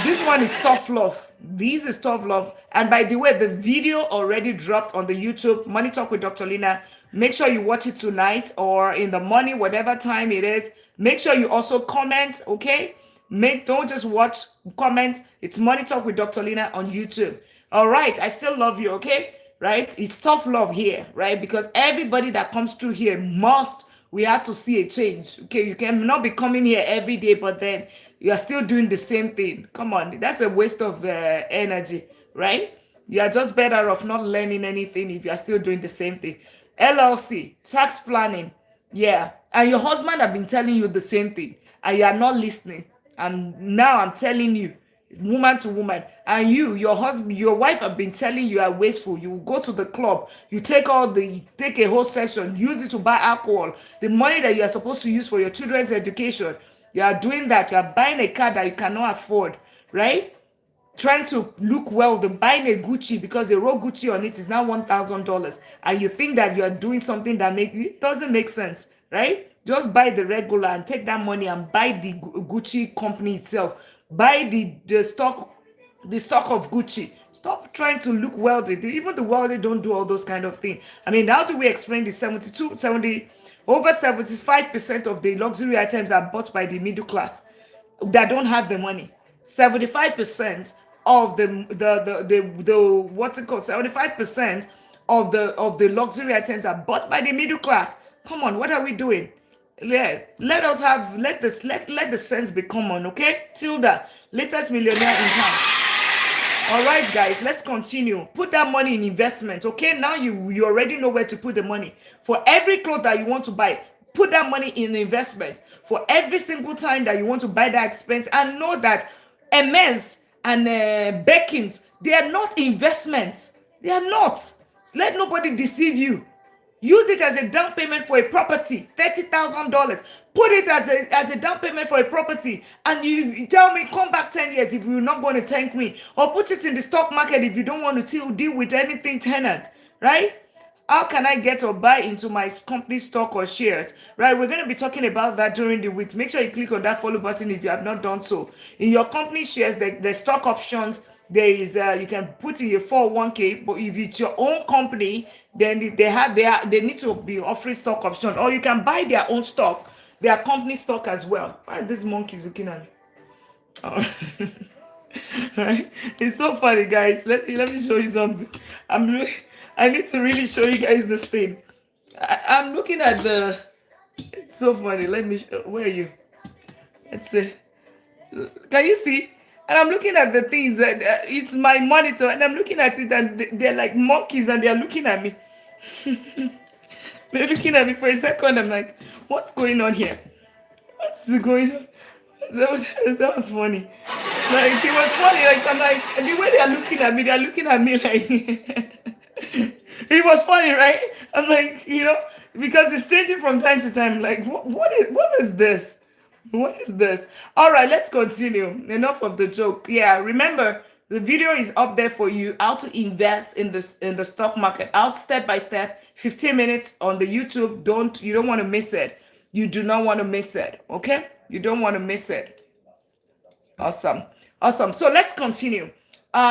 This one is tough love. This is tough love. And by the way, the video already dropped on the YouTube, Money Talk with Dr. Lina. Make sure you watch it tonight or in the morning, whatever time it is. Make sure you also comment, okay? Don't just watch, comment. It's Money Talk with Dr. Lina on YouTube. All right, I still love you, okay? Right? It's tough love here, right? Because everybody that comes through here we have to see a change. Okay, you cannot be coming here every day, but then you are still doing the same thing. Come on, that's a waste of energy, right? You are just better off not learning anything if you are still doing the same thing. LLC, tax planning, yeah. And your husband have been telling you the same thing, and you are not listening. And now I'm telling you, woman to woman, and your wife have been telling you are wasteful. You go to the club, you take a whole session, use it to buy alcohol, the money that you are supposed to use for your children's education. You are doing that. You are buying a car that you cannot afford, right? Trying to look well, buying a Gucci because they wrote Gucci on it is now $1,000, and you think that you are doing something that doesn't make sense, right? Just buy the regular and take that money and buy the Gucci company itself. Buy the stock of Gucci. Stop trying to look wealthy. Even the wealthy don't do all those kind of things. I mean, how do we explain the over 75% of the luxury items are bought by the middle class that don't have the money? 75% of the what's it called? 75% of the luxury items are bought by the middle class. Come on, what are we doing? Let the sense be common, okay? Tilda, latest millionaire in town. All right, guys, let's continue. Put that money in investment, okay? Now you already know where to put the money. For every cloth that you want to buy, put that money in investment. For every single time that you want to buy that expense, and know that Hermes and Beckins, they are not investments. They are not. Let nobody deceive you. Use it as a down payment for a property, $30,000. Put it as a down payment for a property, and you tell me, come back 10 years if you're not going to thank me. Or put it in the stock market if you don't want to deal with anything tenant, right? How can I get or buy into my company stock or shares, right? We're going to be talking about that during the week. Make sure you click on that follow button if you have not done so. In your company shares, the stock options, there is you can put in your 401k, but if it's your own company, then they need to be offering stock options, or you can buy their own stock, their company stock as well. Why are these monkeys looking at me? Oh. Right? It's so funny, guys. Let me show you something. I need to really show you guys this thing. I'm looking at it's so funny. Where are you? Let's see. Can you see? And I'm looking at the things that it's my monitor, and I'm looking at it, and they're like monkeys, and they're looking at me. They're looking at me for a second. I'm like, what's going on here? What's going on? That was funny. Like, it was funny. Like, I'm like, the way they're looking at me like, it was funny, right? I'm like, because it's changing from time to time. Like, what is this? What is this? All right, let's continue. Enough of the joke. Yeah, remember, the video is up there for you, how to invest in the stock market, out step by step, 15 minutes on the YouTube. You don't want to miss it. You do not want to miss it, okay? You don't want to miss it. Awesome. So let's continue.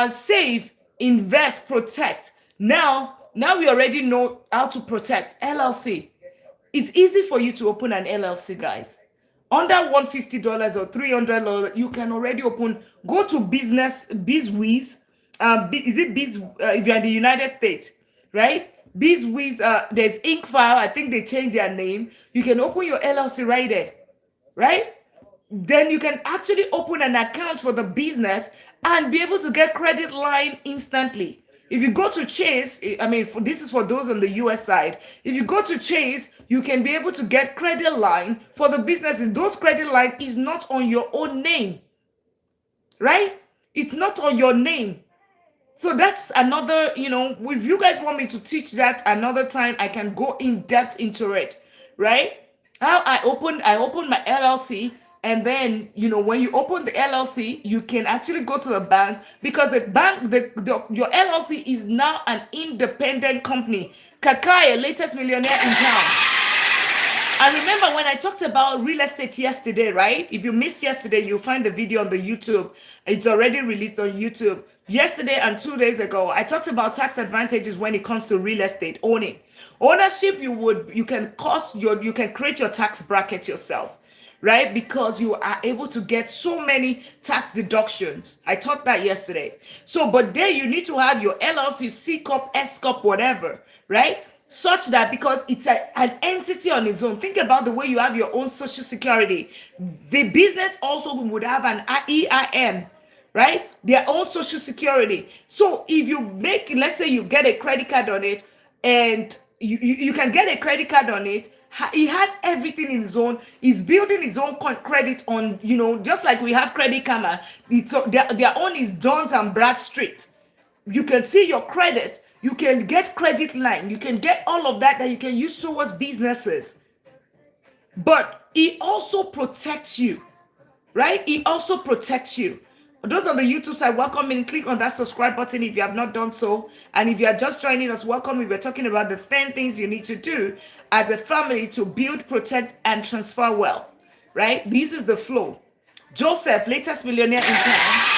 Save, invest, protect. Now we already know how to protect. LLC. It's easy for you to open an LLC, guys. Under $150 or $300, you can already open. Go to BizWiz. Is it Biz? If you're in the United States, right? BizWiz. There's InkFile. I think they changed their name. You can open your LLC right there, right? Then you can actually open an account for the business and be able to get credit line instantly. If you go to Chase, I mean, this is for those on the US side. If you go to Chase, you can be able to get credit line for the businesses. Those credit line is not on your own name, right? It's not on your name. So that's another, if you guys want me to teach that another time, I can go in depth into it, right? How I opened my LLC, and then, when you open the LLC, you can actually go to the bank, because the bank, your LLC is now an independent company. Kakai, latest millionaire in town. And remember when I talked about real estate yesterday, right? If you missed yesterday, you'll find the video on the YouTube. It's already released on YouTube. Yesterday and 2 days ago, I talked about tax advantages when it comes to real estate owning. Ownership, you can create your tax bracket yourself, right? Because you are able to get so many tax deductions. I taught that yesterday. So, but there you need to have your LLC, C Corp, S Corp, whatever, right? Such that, because it's an entity on its own. Think about the way you have your own social security. The business also would have an EIN, right? Their own social security. So if you make, let's say you get a credit card on it, and you can get a credit card on it. It has everything in its own. It's building its own credit on, just like we have Credit Karma. Their own is Duns and Bradstreet. You can see your credit. You can get credit line. You can get all of that you can use towards businesses. But it also protects you, right? It also protects you. Those on the YouTube side, welcome in. Click on that subscribe button if you have not done so. And if you are just joining us, welcome. We're talking about the 10 things you need to do as a family to build, protect, and transfer wealth, right? This is the flow. Joseph, latest millionaire in town.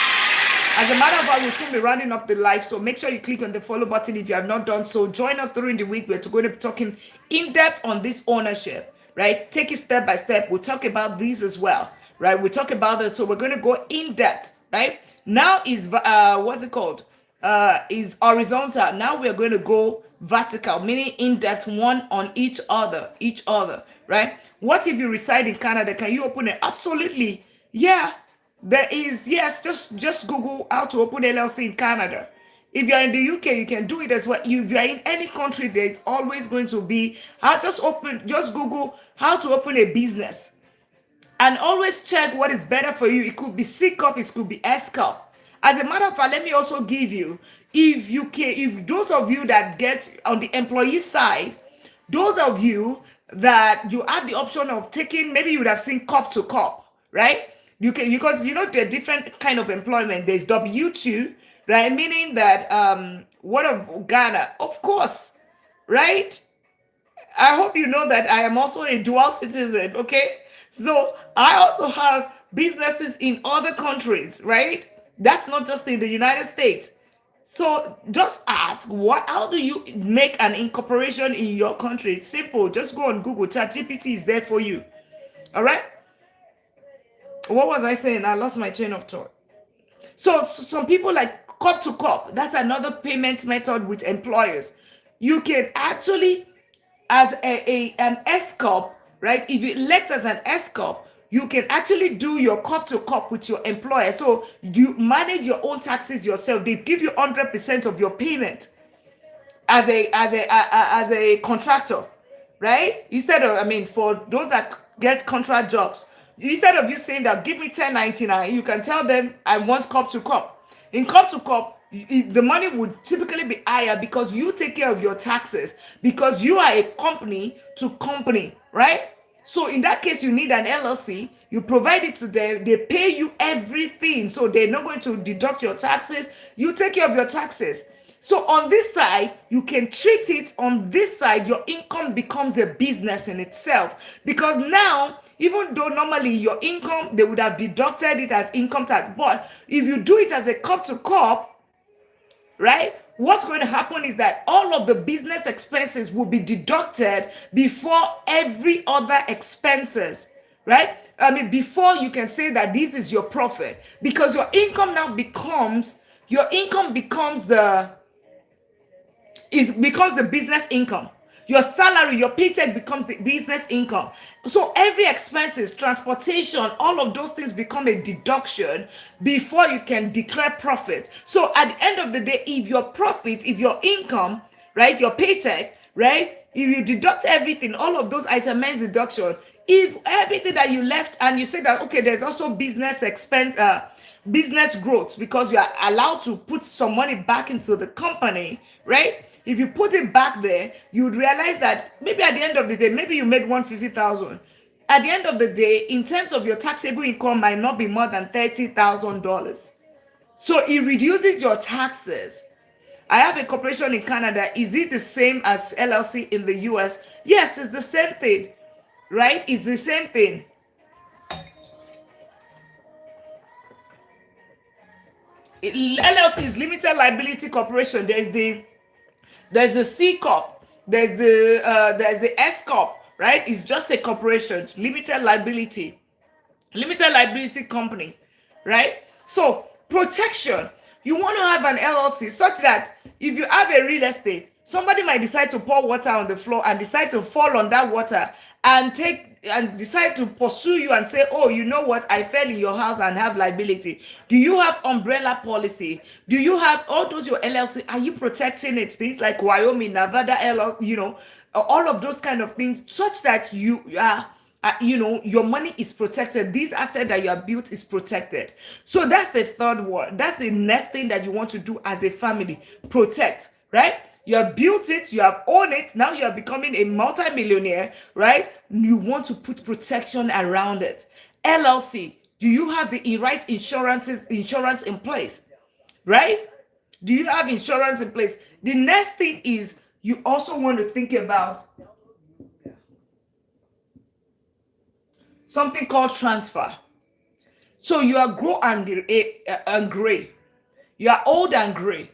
As a matter of fact, we'll soon be rounding up the live, so make sure you click on the follow button if you have not done so. Join us during the week. We're going to be talking in depth on this ownership, right? Take it step by step. We'll talk about these as well, right? We'll talk about it. So we're going to go in depth, right? Now is, what's it called? Is horizontal. Now we're going to go vertical, meaning in depth, one on each other, right? What if you reside in Canada? Can you open it? Absolutely. Yeah. There is, yes, just Google how to open LLC in Canada. If you're in the UK, you can do it as well. If you're in any country, there's always going to be, just Google how to open a business. And always check what is better for you. It could be C Corp, it could be S Corp. As a matter of fact, let me also give you, if those of you that get on the employee side, those of you that you have the option of taking, maybe you would have seen Corp to Corp, right? You can, because there are different kind of employment. There's W2, right? Meaning that what of Ghana? Of course, right? I hope you know that I am also a dual citizen, okay? So I also have businesses in other countries, right? That's not just in the United States. So just ask, how do you make an incorporation in your country? It's simple. Just go on Google. ChatGPT is there for you. All right? What was I saying? I lost my chain of thought. So some people like Corp to Corp. That's another payment method with employers. You can actually, as an S Corp, right? If you elect as an S Corp, you can actually do your Corp to Corp with your employer. So you manage your own taxes yourself. They give you 100% of your payment as a contractor, right? Instead of, for those that get contract jobs, instead of you saying that give me 1099, you can tell them I want Corp to Corp. In Corp to Corp, the money would typically be higher because you take care of your taxes, because you are a company to company, right? So in that case, you need an LLC. You provide it to them. They pay you everything. So they're not going to deduct your taxes. You take care of your taxes. So on this side, you can treat it on this side, your income becomes a business in itself. Because now, even though normally your income, they would have deducted it as income tax. But if you do it as a Corp to Corp, right? What's going to happen is that all of the business expenses will be deducted before every other expenses, right? I mean, before you can say that this is your profit, because your income now becomes, your income becomes the, it becomes the business income. Your salary, your paycheck becomes the business income. So every expenses, transportation, all of those things become a deduction before you can declare profit. So at the end of the day, if your profit, if your income, right, your paycheck, right, if you deduct everything, all of those itemized deduction, if everything that you left and you say that, okay, there's also business expense, business growth, because you are allowed to put some money back into the company, right? If you put it back there, you would realize that maybe at the end of the day, maybe you made 150,000. At the end of the day, in terms of your taxable income, might not be more than $30,000. So it reduces your taxes. I have a corporation in Canada. Is it the same as LLC in the US? Yes, it's the same thing, right? It's the same thing. LLC is limited liability corporation. There's the C corp, there's the S corp, right? It's just a corporation, limited liability company, right? So protection, you want to have an LLC such that if you have a real estate, somebody might decide to pour water on the floor and decide to fall on that water and decide to pursue you and say, oh, you know what, I fell in your house and have liability. Do you have umbrella policy? Do you have all those, your LLC? Are you protecting it? Things like Wyoming, Nevada, LLC, all of those kind of things, such that you are, your money is protected. This asset that you have built is protected. So that's the third one. That's the next thing that you want to do as a family. Protect, right? You have built it, you have owned it, now you are becoming a multi-millionaire, right? You want to put protection around it. LLC, do you have the right insurance in place, right? Do you have insurance in place? The next thing is you also want to think about something called transfer. So you are gray. You are old and gray.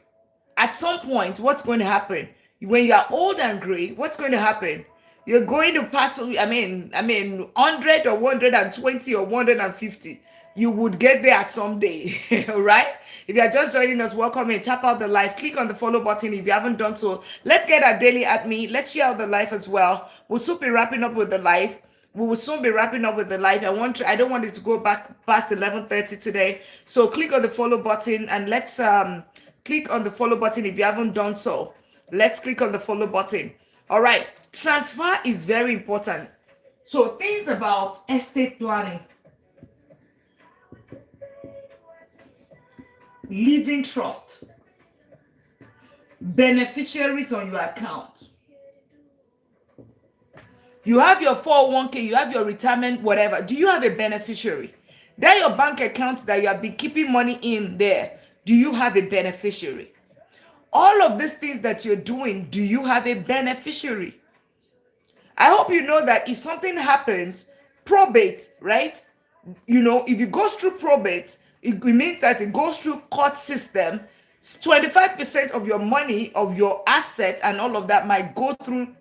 At some point, what's going to happen? When you are old and gray, what's going to happen? You're going to pass, 100 or 120 or 150. You would get there at some day, right? If you are just joining us, welcome and tap out the live. Click on the follow button if you haven't done so. Let's get our daily at me. Let's share out the live as well. We'll soon be wrapping up with the live. We will soon be wrapping up with the live. I don't want it to go back past 11:30 today. So click on the follow button and let's click on the follow button if you haven't done so. Let's click on the follow button. All right. Transfer is very important. So things about estate planning, living trust, beneficiaries on your account. You have your 401k, you have your retirement, whatever. Do you have a beneficiary? That your bank account that you have been keeping money in there, do you have a beneficiary? All of these things that you're doing, do you have a beneficiary? I hope you know that if something happens, probate, right? If it goes through probate, it means that it goes through court system. 25% of your money, of your asset and all of that might go through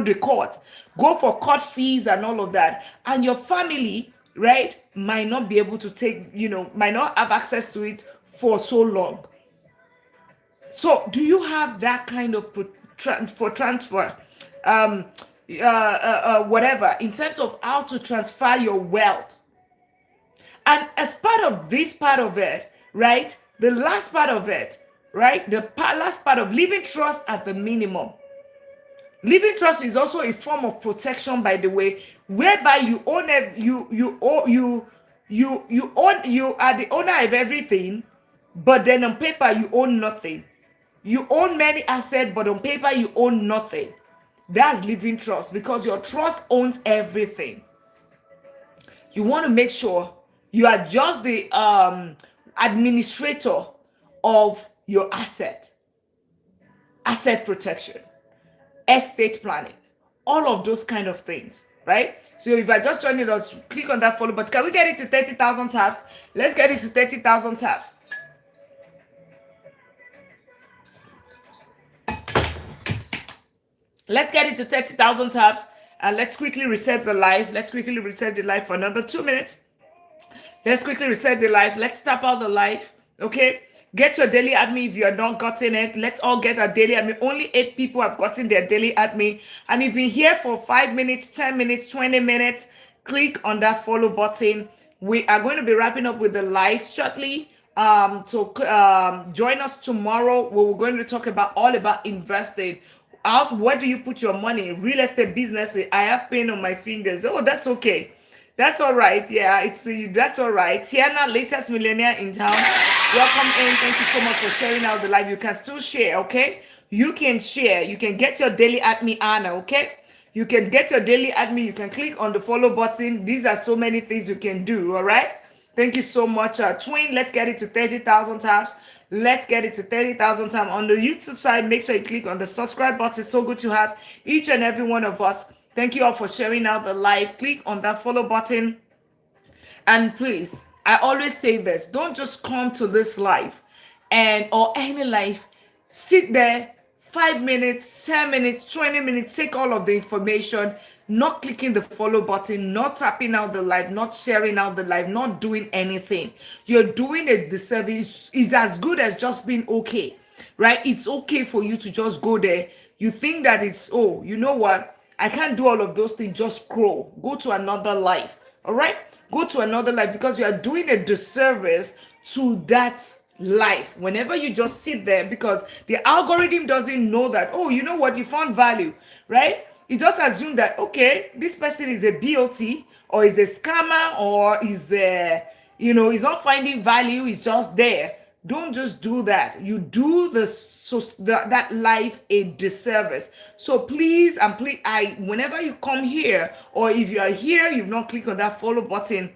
the court, go for court fees and all of that. And your family, right, might not be able to might not have access to it for so long. So do you have that kind of transfer? Whatever, in terms of how to transfer your wealth. And as part of this part of it, right, the last part of it, right, the last part of living trust at the minimum. Living trust is also a form of protection, by the way, whereby you own you are the owner of everything, but then on paper you own nothing. You own many assets, but on paper you own nothing. That's living trust, because your trust owns everything. You want to make sure you are just the administrator of your asset protection, estate planning, all of those kind of things, right? So if you're just joining us, click on that follow button. Can we get it to 30,000 taps? Let's get it to 30,000 taps. Let's get it to 30,000 taps. And let's quickly reset the live. Let's quickly reset the live for another 2 minutes. Let's quickly reset the live. Let's tap out the live. Okay. Get your daily admin if you are not gotten it. Let's all get our daily admin. Only 8 people have gotten their daily admin. And if you've been here for 5 minutes, 10 minutes, 20 minutes, click on that follow button. We are going to be wrapping up with the live shortly. So join us tomorrow where we're going to talk about all about investing. Out, where do you put your money? Real estate business. I have pain on my fingers. Oh, that's okay. That's all right. Yeah, that's all right. Tiana, latest millionaire in town. Welcome in. Thank you so much for sharing out the live. You can still share, okay? You can share. You can get your daily admin, Anna, okay? You can get your daily admin. You can click on the follow button. These are so many things you can do, all right? Thank you so much. Twin, let's get it to 30,000 taps. Let's get it to 30,000 times. On the YouTube side, make sure you click on the subscribe button. It's so good to have each and every one of us. Thank you all for sharing out the live. Click on that follow button. And please, I always say this, don't just come to this live or any live, sit there 5 minutes, 10 minutes, 20 minutes, take all of the information, not clicking the follow button, not tapping out the live, not sharing out the live, not doing anything. You're doing a disservice. It's as good as just being okay, right? It's okay for you to just go there. You think that it's, oh, you know what? I can't do all of those things. Just scroll. Go to another live. All right? Go to another live because you are doing a disservice to that life whenever you just sit there, because the algorithm doesn't know that, oh, you know what? You found value, right? It just assume that, okay, this person is a BOT or is a scammer or is he's not finding value. He's just there. Don't just do that. You do that life a disservice. So please and please, whenever you come here, or if you are here, you've not clicked on that follow button,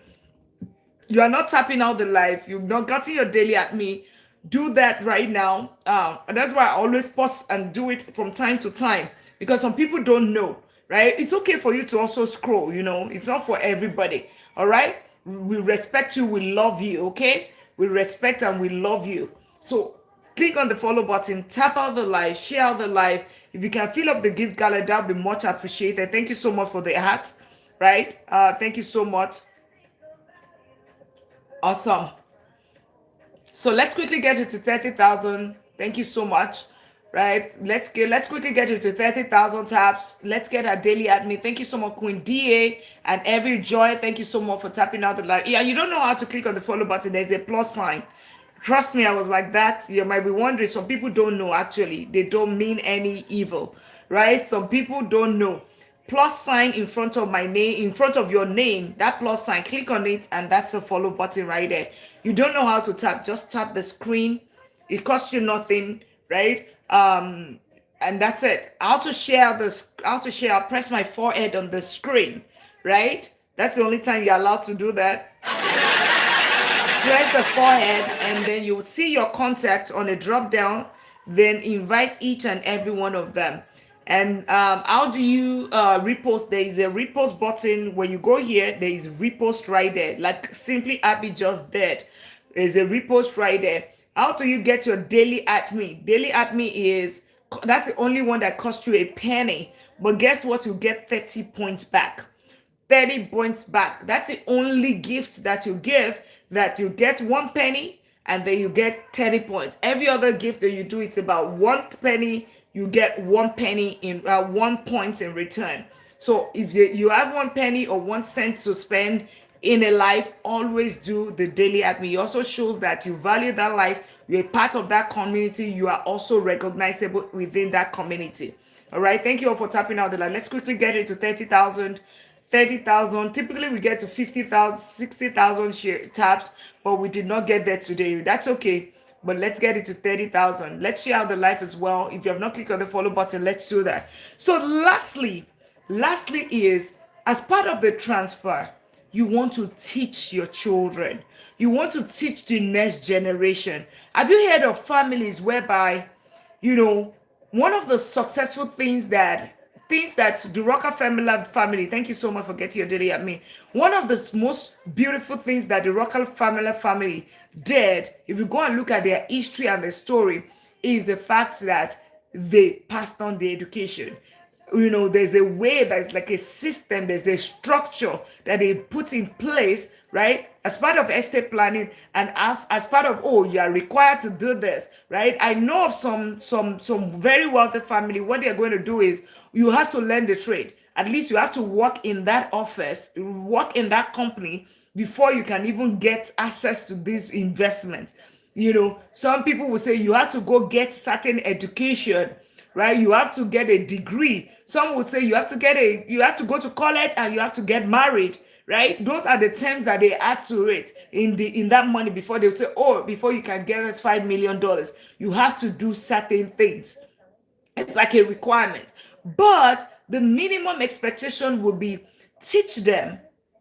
you are not tapping out the live, you've not gotten your daily at me, do that right now. And that's why I always pause and do it from time to time, because some people don't know, right? It's okay for you to also scroll, it's not for everybody. All right, we respect you, we love you. Okay, we respect and we love you. So click on the follow button, tap out the live, share out the live. If you can fill up the gift gallery, that would be much appreciated. Thank you so much for the hat, right? Thank you so much. Awesome. So let's quickly get it to 30,000. Thank you so much. Right, let's quickly get it to 30,000 taps. Let's get our daily admin. Thank you so much, Queen DA and Every Joy. Thank you so much for tapping out the live. Yeah, you don't know how to click on the follow button. There's a plus sign. Trust me, I was like that. You might be wondering. Some people don't know. Actually, they don't mean any evil, right? Some people don't know. Plus sign in front of my name, in front of your name. That plus sign. Click on it, and that's the follow button right there. You don't know how to tap? Just tap the screen. It costs you nothing, right? And that's it. I'll press my forehead on the screen, right? That's the only time you're allowed to do that. Press the forehead, and then you'll see your contact on a drop down. Then invite each and every one of them. And how do you repost? There is a repost button. When you go here, there is repost right there. Like simply Abby just did. There's a repost right there. How do you get your daily at me? Daily at me that's the only one that costs you a penny. But guess what? You get 30 points back. 30 points back. That's the only gift that you give, that you get 1 penny and then you get 30 points. Every other gift that you do, it's about 1 penny. You get 1 penny in 1 point in return. So if you have 1 penny or 1 cent to spend in a life, always do the daily at me. It also shows that you value that life. You're a part of that community. You are also recognizable within that community. All right. Thank you all for tapping out the line. Let's quickly get it to 30,000. 30,000. Typically, we get to 50,000, 60,000 taps, but we did not get there today. That's okay. But let's get it to 30,000. Let's share out the live as well. If you have not clicked on the follow button, let's do that. So lastly is, as part of the transfer, you want to teach your children. You want to teach the next generation. Have you heard of families whereby, one of the successful things that the Rockefeller family, thank you so much for getting your daily at me. One of the most beautiful things that the Rockefeller family did, if you go and look at their history and their story, is the fact that they passed on the education. there's a way, there's like a system, there's a structure that they put in place, right, as part of estate planning, and as part of, oh, you are required to do this, right? I know of some very wealthy family. What they're going to do is, you have to learn the trade. At least you have to work in that office, work in that company, before you can even get access to this investment. Some people will say you have to go get certain education, right? You have to get a degree. Some would say you have to go to college, and you have to get married, right? Those are the terms that they add to it in that money, before they say, oh, before you can get us $5 million, you have to do certain things. It's like a requirement. But the minimum expectation would be, teach them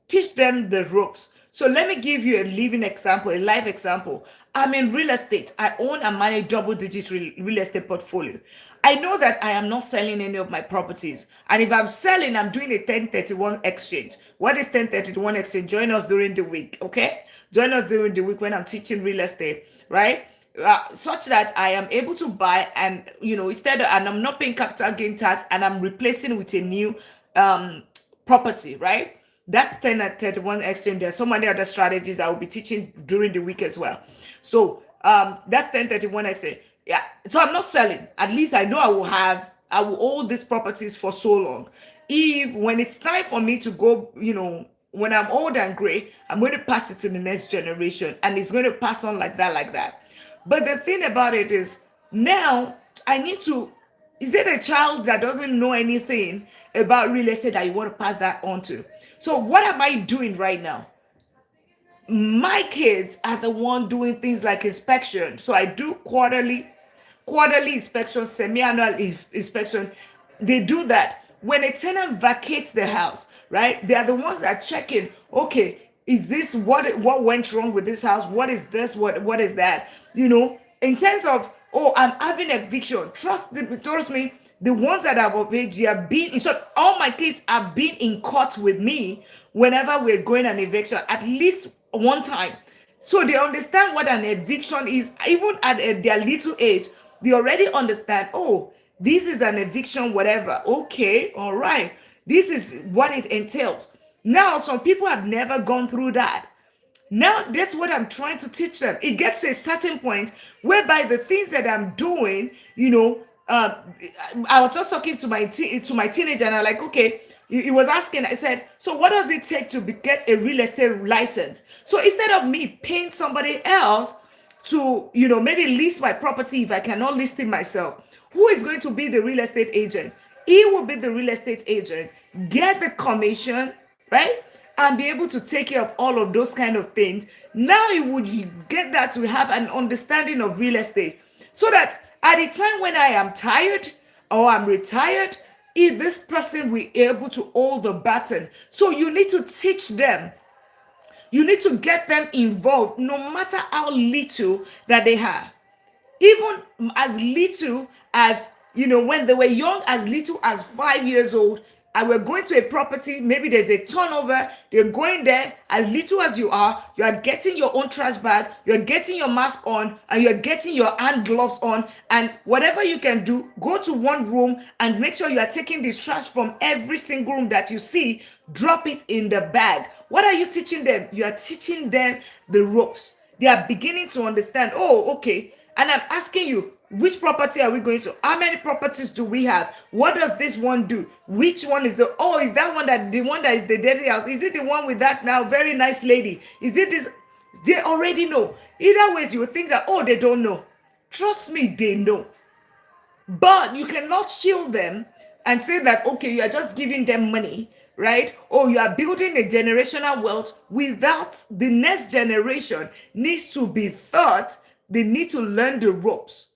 the ropes. So let me give you a living example, a life example. I'm in real estate. I own and manage double-digit real estate portfolio. I know that I am not selling any of my properties. And if I'm selling, I'm doing a 1031 exchange. What is 1031 exchange? Join us during the week, okay? Join us during the week when I'm teaching real estate, right? Such that I am able to buy, and and I'm not paying capital gain tax, and I'm replacing with a new property, right? That's 1031 exchange. There's so many other strategies I will be teaching during the week as well. So that's 1031 exchange. Yeah. So I'm not selling. At least I know I will hold these properties for so long. If when it's time for me to go, when I'm old and gray, I'm going to pass it to the next generation, and it's going to pass on like that, like that. But the thing about it is, now I need to, is it a child that doesn't know anything about real estate that you want to pass that on to? So what am I doing right now? My kids are the one doing things like inspection. So I do quarterly inspection, semi-annual inspection. They do that. When a tenant vacates the house, right? They are the ones that are checking, okay, is this what went wrong with this house? What is this? What is that? In terms of, oh, I'm having eviction. Trust me, the ones that have of age, they have been, in short, all my kids have been in court with me whenever we're going an eviction, at least one time. So they understand what an eviction is. Even at their little age, they already understand, oh, this is an eviction, whatever. Okay, all right. This is what it entails. Now, some people have never gone through that. Now, that's what I'm trying to teach them. It gets to a certain point whereby the things that I'm doing, I was just talking to my teenager, and I'm like, okay, he was asking, I said, so what does it take to get a real estate license? So instead of me paying somebody else to, maybe list my property, if I cannot list it myself, who is going to be the real estate agent? He will be the real estate agent, get the commission, right? And be able to take care of all of those kind of things. Now he would get that to have an understanding of real estate, so that at the time when I am tired or I'm retired, if this person will be able to hold the baton. So you need to teach them. You need to get them involved, no matter how little that they have. Even as little as, when they were young, as little as 5 years old, and we're going to a property, maybe there's a turnover, they're going there, as little as you are getting your own trash bag, you're getting your mask on, and you're getting your hand gloves on, and whatever you can do, go to one room and make sure you are taking the trash from every single room that you see, drop it in the bag. What are you teaching them? You are teaching them the ropes. They are beginning to understand, oh, okay, and I'm asking you, which property are we going to? How many properties do we have? What does this one do? Which one is is that one the one that is the dirty house? Is it the one with that now very nice lady? Is it this? They already know. Either ways, you would think that, oh, they don't know. Trust me, they know. But you cannot shield them and say that, okay, you are just giving them money, right? Or you are building a generational wealth without the next generation needs to be taught. They need to learn the ropes.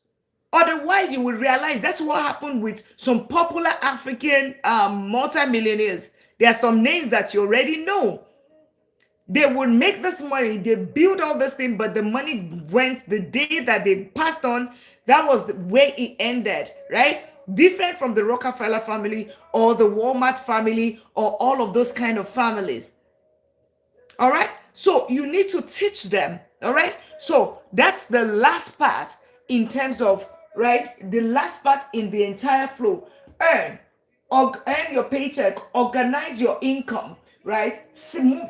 Otherwise, you will realize that's what happened with some popular African multimillionaires. There are some names that you already know. They would make this money, they build all this thing, but the money went the day that they passed on. That was the way it ended, right? Different from the Rockefeller family or the Walmart family or all of those kind of families. All right? So you need to teach them, all right? So that's the last part in terms of, right? The last part in the entire flow. Earn, earn your paycheck, organize your income, right?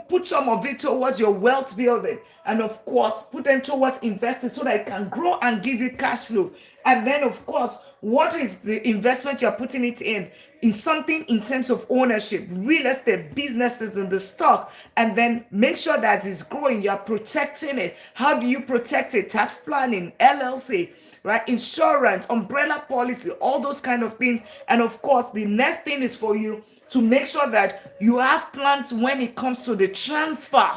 Put some of it towards your wealth building, and of course, put them towards investing so that it can grow and give you cash flow. And then, of course, what is the investment you're putting it in? In something in terms of ownership, real estate, businesses, in the stock, and then make sure that it's growing. You're protecting it. How do you protect it? Tax planning, LLC, right? Insurance, umbrella policy, all those kind of things. And of course, the next thing is for you to make sure that you have plans when it comes to the transfer,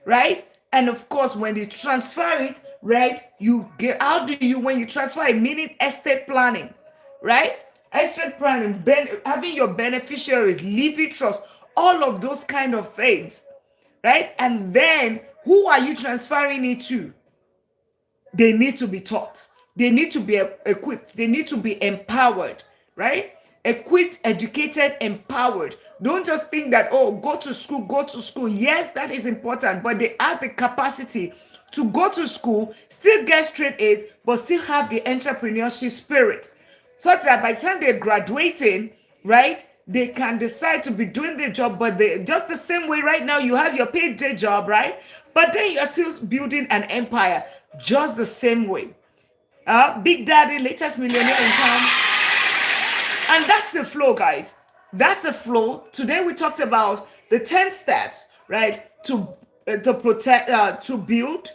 right? And of course, when you transfer it, right, you get, how do you, when you transfer it, meaning estate planning, right? Estate planning, having your beneficiaries, living trust, all of those kind of things, right? And then who are you transferring it to? They need to be taught. They need to be equipped. They need to be empowered, right? Equipped, educated, empowered. Don't just think that, oh, go to school, go to school. Yes, that is important, but they have the capacity to go to school, still get straight A's, but still have the entrepreneurship spirit, such that by the time they're graduating, right, they can decide to be doing their job, but they just the same way right now you have your paid day job, right? But then you're still building an empire, just the same way. Big Daddy, latest millionaire in town. And that's the flow, guys. That's the flow. Today we talked about the 10 steps, right? To protect, to build,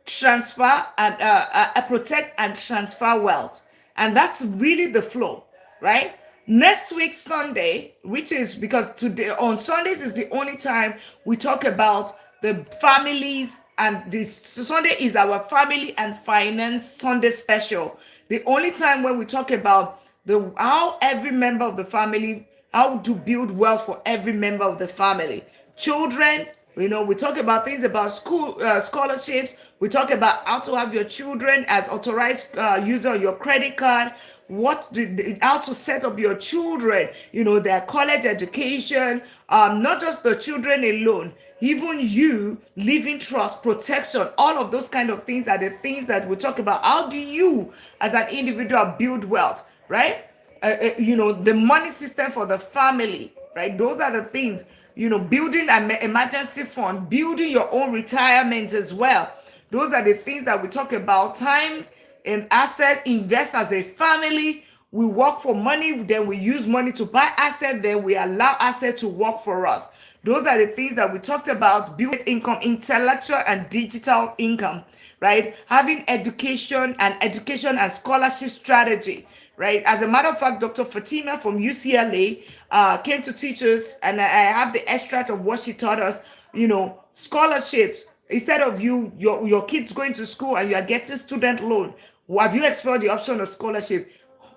transfer, and protect and transfer wealth. And that's really the flow, right? Next week, Sunday, which is because today on Sundays is the only time we talk about the families, and this Sunday is our family and finance Sunday special. The only time when we talk about the how every member of the family, how to build wealth for every member of the family. Children, we talk about things about school scholarships. We talk about how to have your children as authorized user of your credit card. How to set up your children, their college education, not just the children alone, even you, living trust, protection, all of those kind of things are the things that we talk about. How do you, as an individual, build wealth, right? The money system for the family, right? Those are the things, building an emergency fund, building your own retirement as well. Those are the things that we talk about. Time and asset, invest as a family. We work for money, then we use money to buy asset, then we allow asset to work for us. Those are the things that we talked about. Build income, intellectual and digital income, right? Having education and scholarship strategy, right? As a matter of fact, Dr. Fatima from UCLA came to teach us, and I have the extract of what she taught us. Scholarships. Instead of your kids going to school and you are getting student loan, have you explored the option of scholarship?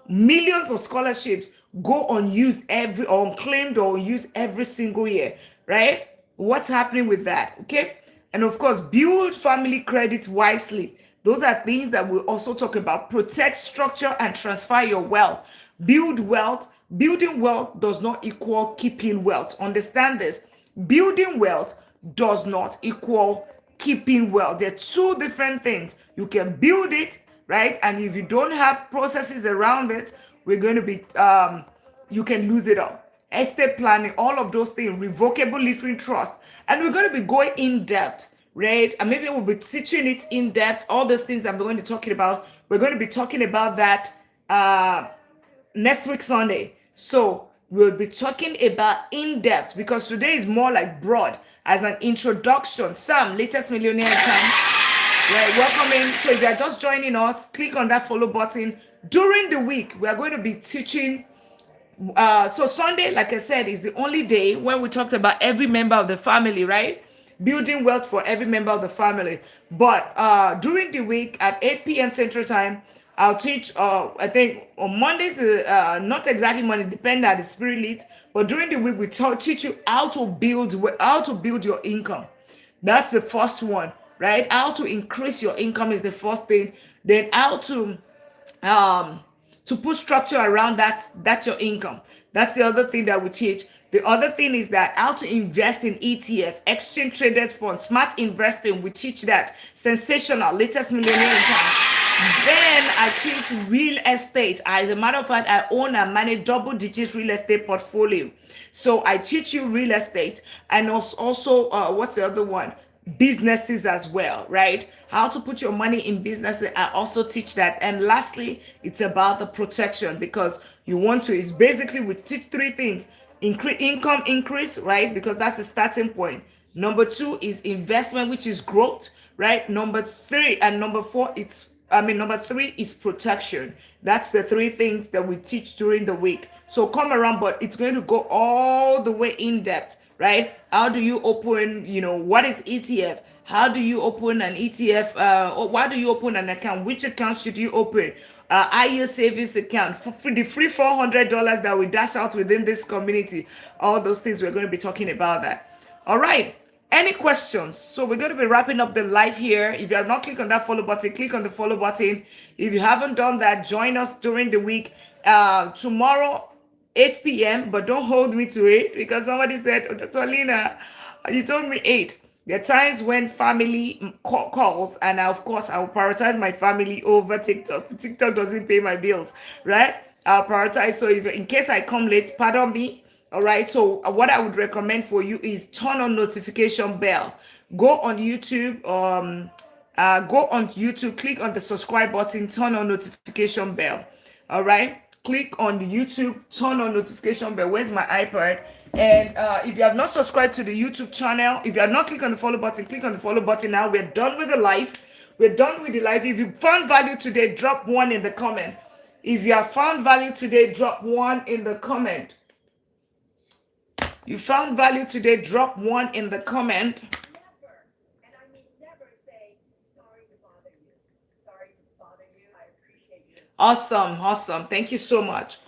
Millions of scholarships go unused or unclaimed or unused every single year, right? What's happening with that? Okay. And of course, build family credit wisely. Those are things that we'll also talk about. Protect, structure, and transfer your wealth. Build wealth. Building wealth does not equal keeping wealth. Understand this. Building wealth does not equal keeping wealth. They're two different things. You can build it, right? And if you don't have processes around it, we're going to be, you can lose it all. Estate planning, all of those things, revocable living trust. And we're going to be going in depth, right? And maybe we'll be teaching it in depth, all those things that we're going to be talking about. We're going to be talking about that next week, Sunday. So we'll be talking about in depth because today is more like broad as an introduction. Sam, latest millionaire in town. Right, welcome in. So if you're just joining us, click on that follow button. During the week, we are going to be teaching. So Sunday, like I said, is the only day when we talked about every member of the family, right? Building wealth for every member of the family. But during the week at 8 p.m. Central Time, I'll teach, I think on Mondays, not exactly Monday, depending on the spirit leads. But during the week, we teach you how to build your income. That's the first one, right? How to increase your income is the first thing. Then how to put structure around that's your income. That's the other thing that we teach. The other thing is that how to invest in ETF, exchange traded funds, smart investing. We teach that. Sensational, latest millionaire in town. Then I teach real estate. As a matter of fact, I own and manage double digit real estate portfolio. So I teach you real estate and also what's the other one? Businesses as well, right? How to put your money in business. I also teach that. And lastly, it's about the protection because you want to, it's basically we teach three things. Income increase, right? Because that's the starting point. Number two is investment, which is growth, right? Number three and number four, number three is protection. That's the three things that we teach during the week. So come around, but it's going to go all the way in depth, right? How do you open, what is ETF? How do you open an ETF? Or why do you open an account? Which account should you open? IU savings account for the free $400 that we dash out within this community. All those things we're going to be talking about that. All right. Any questions? So we're going to be wrapping up the live here. If you have not clicked on that follow button, click on the follow button. If you haven't done that, join us during the week. Tomorrow, 8 p.m. But don't hold me to it because somebody said, oh, Dr. Lina, you told me 8. There are times when family calls, and of course, I will prioritize my family over TikTok. TikTok doesn't pay my bills, right? I'll prioritize. So if in case I come late, pardon me. All right. So what I would recommend for you is turn on notification bell. Go on YouTube. Click on the subscribe button, turn on notification bell. All right. Click on the YouTube, turn on notification bell. Where's my iPad? And if you have not subscribed to the YouTube channel, if you have not clicked on the follow button, click on the follow button now. We're done with the live. We're done with the live. If you found value today, drop 1 in the comment. If you have found value today, drop 1 in the comment. You found value today, drop 1 in the comment. Awesome. Thank you so much.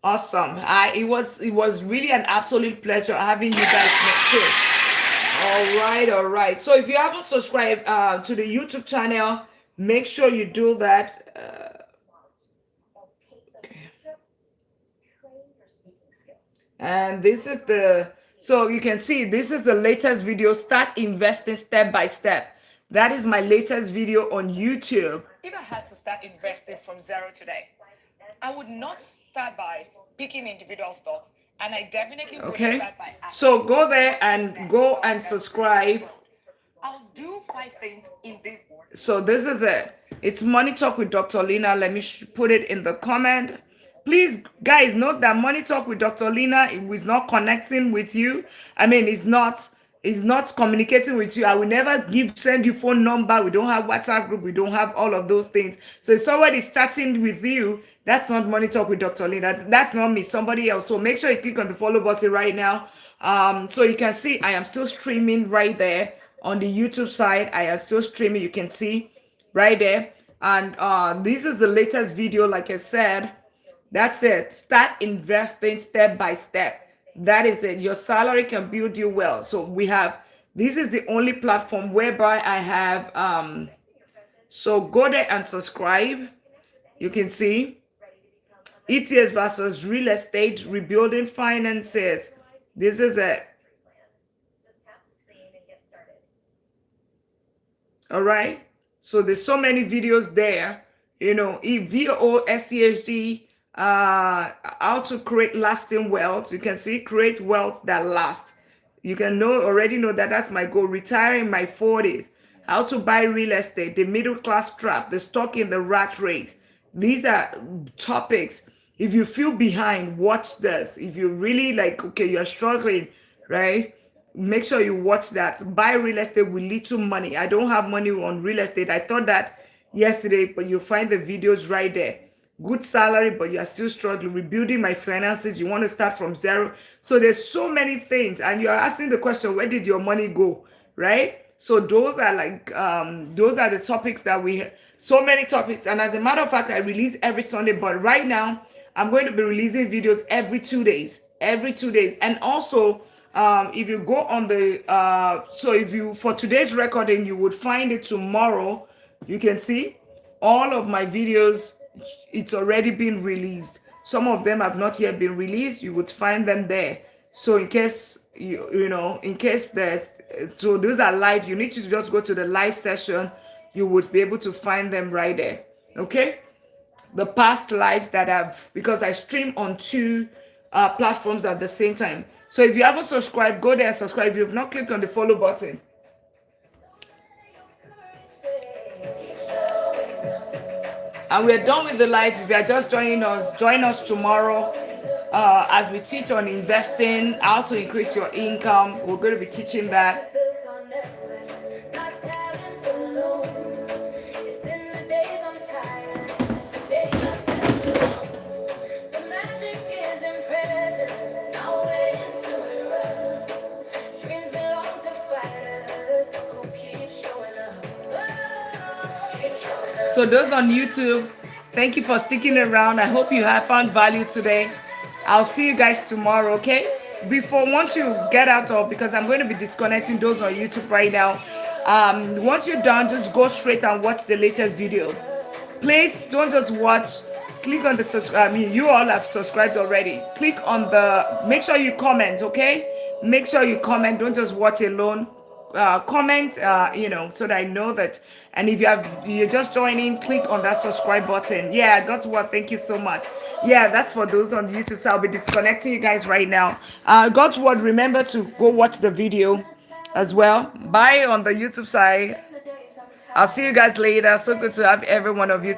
Awesome. It was really an absolute pleasure having you guys next too. All right. So if you haven't subscribed to the YouTube channel, make sure you do that. And this is so you can see this is the latest video, start investing step by step. That is my latest video on YouTube. If I had to start investing from zero today, I would not start by picking individual stocks, and I definitely would start by asking. So go there and go and subscribe. I'll do 5 things in this board. So this is it. It's Money Talk with Dr. Lina. Let me put it in the comment. Please, guys, note that Money Talk with Dr. Lina is not connecting with you. I mean, it's not communicating with you. I will never send you phone number. We don't have WhatsApp group. We don't have all of those things. So if somebody is chatting with you, that's not Money Talk with Dr. Lina. That's not me, somebody else. So make sure you click on the follow button right now. So you can see I am still streaming right there on the YouTube side. I am still streaming. You can see right there. And this is the latest video, like I said. That's it. Start investing step by step. That is it. Your salary can build you well. So this is the only platform whereby I have, so go there and subscribe. You can see ETS versus real estate, rebuilding finances. This is it. All right. So there's so many videos there, VO, SCHD, how to create lasting wealth. You can see create wealth that lasts. You can already know that that's my goal. Retire in my 40s. How to buy real estate, the middle class trap, the stock in the rat race. These are topics. If you feel behind, watch this. If you really you're struggling, right? Make sure you watch that. Buy real estate with little money. I don't have money on real estate. I thought that yesterday, but you'll find the videos right there. Good salary, but you're still struggling. Rebuilding my finances. You want to start from zero. So there's so many things. And you're asking the question, where did your money go? Right? So those are those are the topics that so many topics. And as a matter of fact, I release every Sunday. But right now, I'm going to be releasing videos every 2 days. And also, if you go on for today's recording, you would find it tomorrow. You can see all of my videos. It's already been released. Some of them have not yet been released. You would find them there. So in case those are live, you need to just go to the live session. You would be able to find them right there. Okay, the past lives that I've, because I stream on two platforms at the same time. So if you haven't subscribed, go there and subscribe. If you've not clicked on the follow button, and we're done with the live. If you are just joining us, join us tomorrow as we teach on investing, how to increase your income. We're going to be teaching that. So those on YouTube, thank you for sticking around. I hope you have found value today. I'll see you guys tomorrow, okay? Once you get out of, because I'm going to be disconnecting those on YouTube right now. Once you're done, just go straight and watch the latest video. Please don't just watch. Click on the subscribe. I mean, you all have subscribed already. Click on the. Make sure you comment, okay? Make sure you comment. Don't just watch alone. Comment, so that I know that. And if you're just joining, click on that subscribe button. Yeah, that's what. Thank you so much. Yeah, that's for those on YouTube. So I'll be disconnecting you guys right now. God's word. Remember to go watch the video as well. Bye on the YouTube side. I'll see you guys later. So good to have every one of you.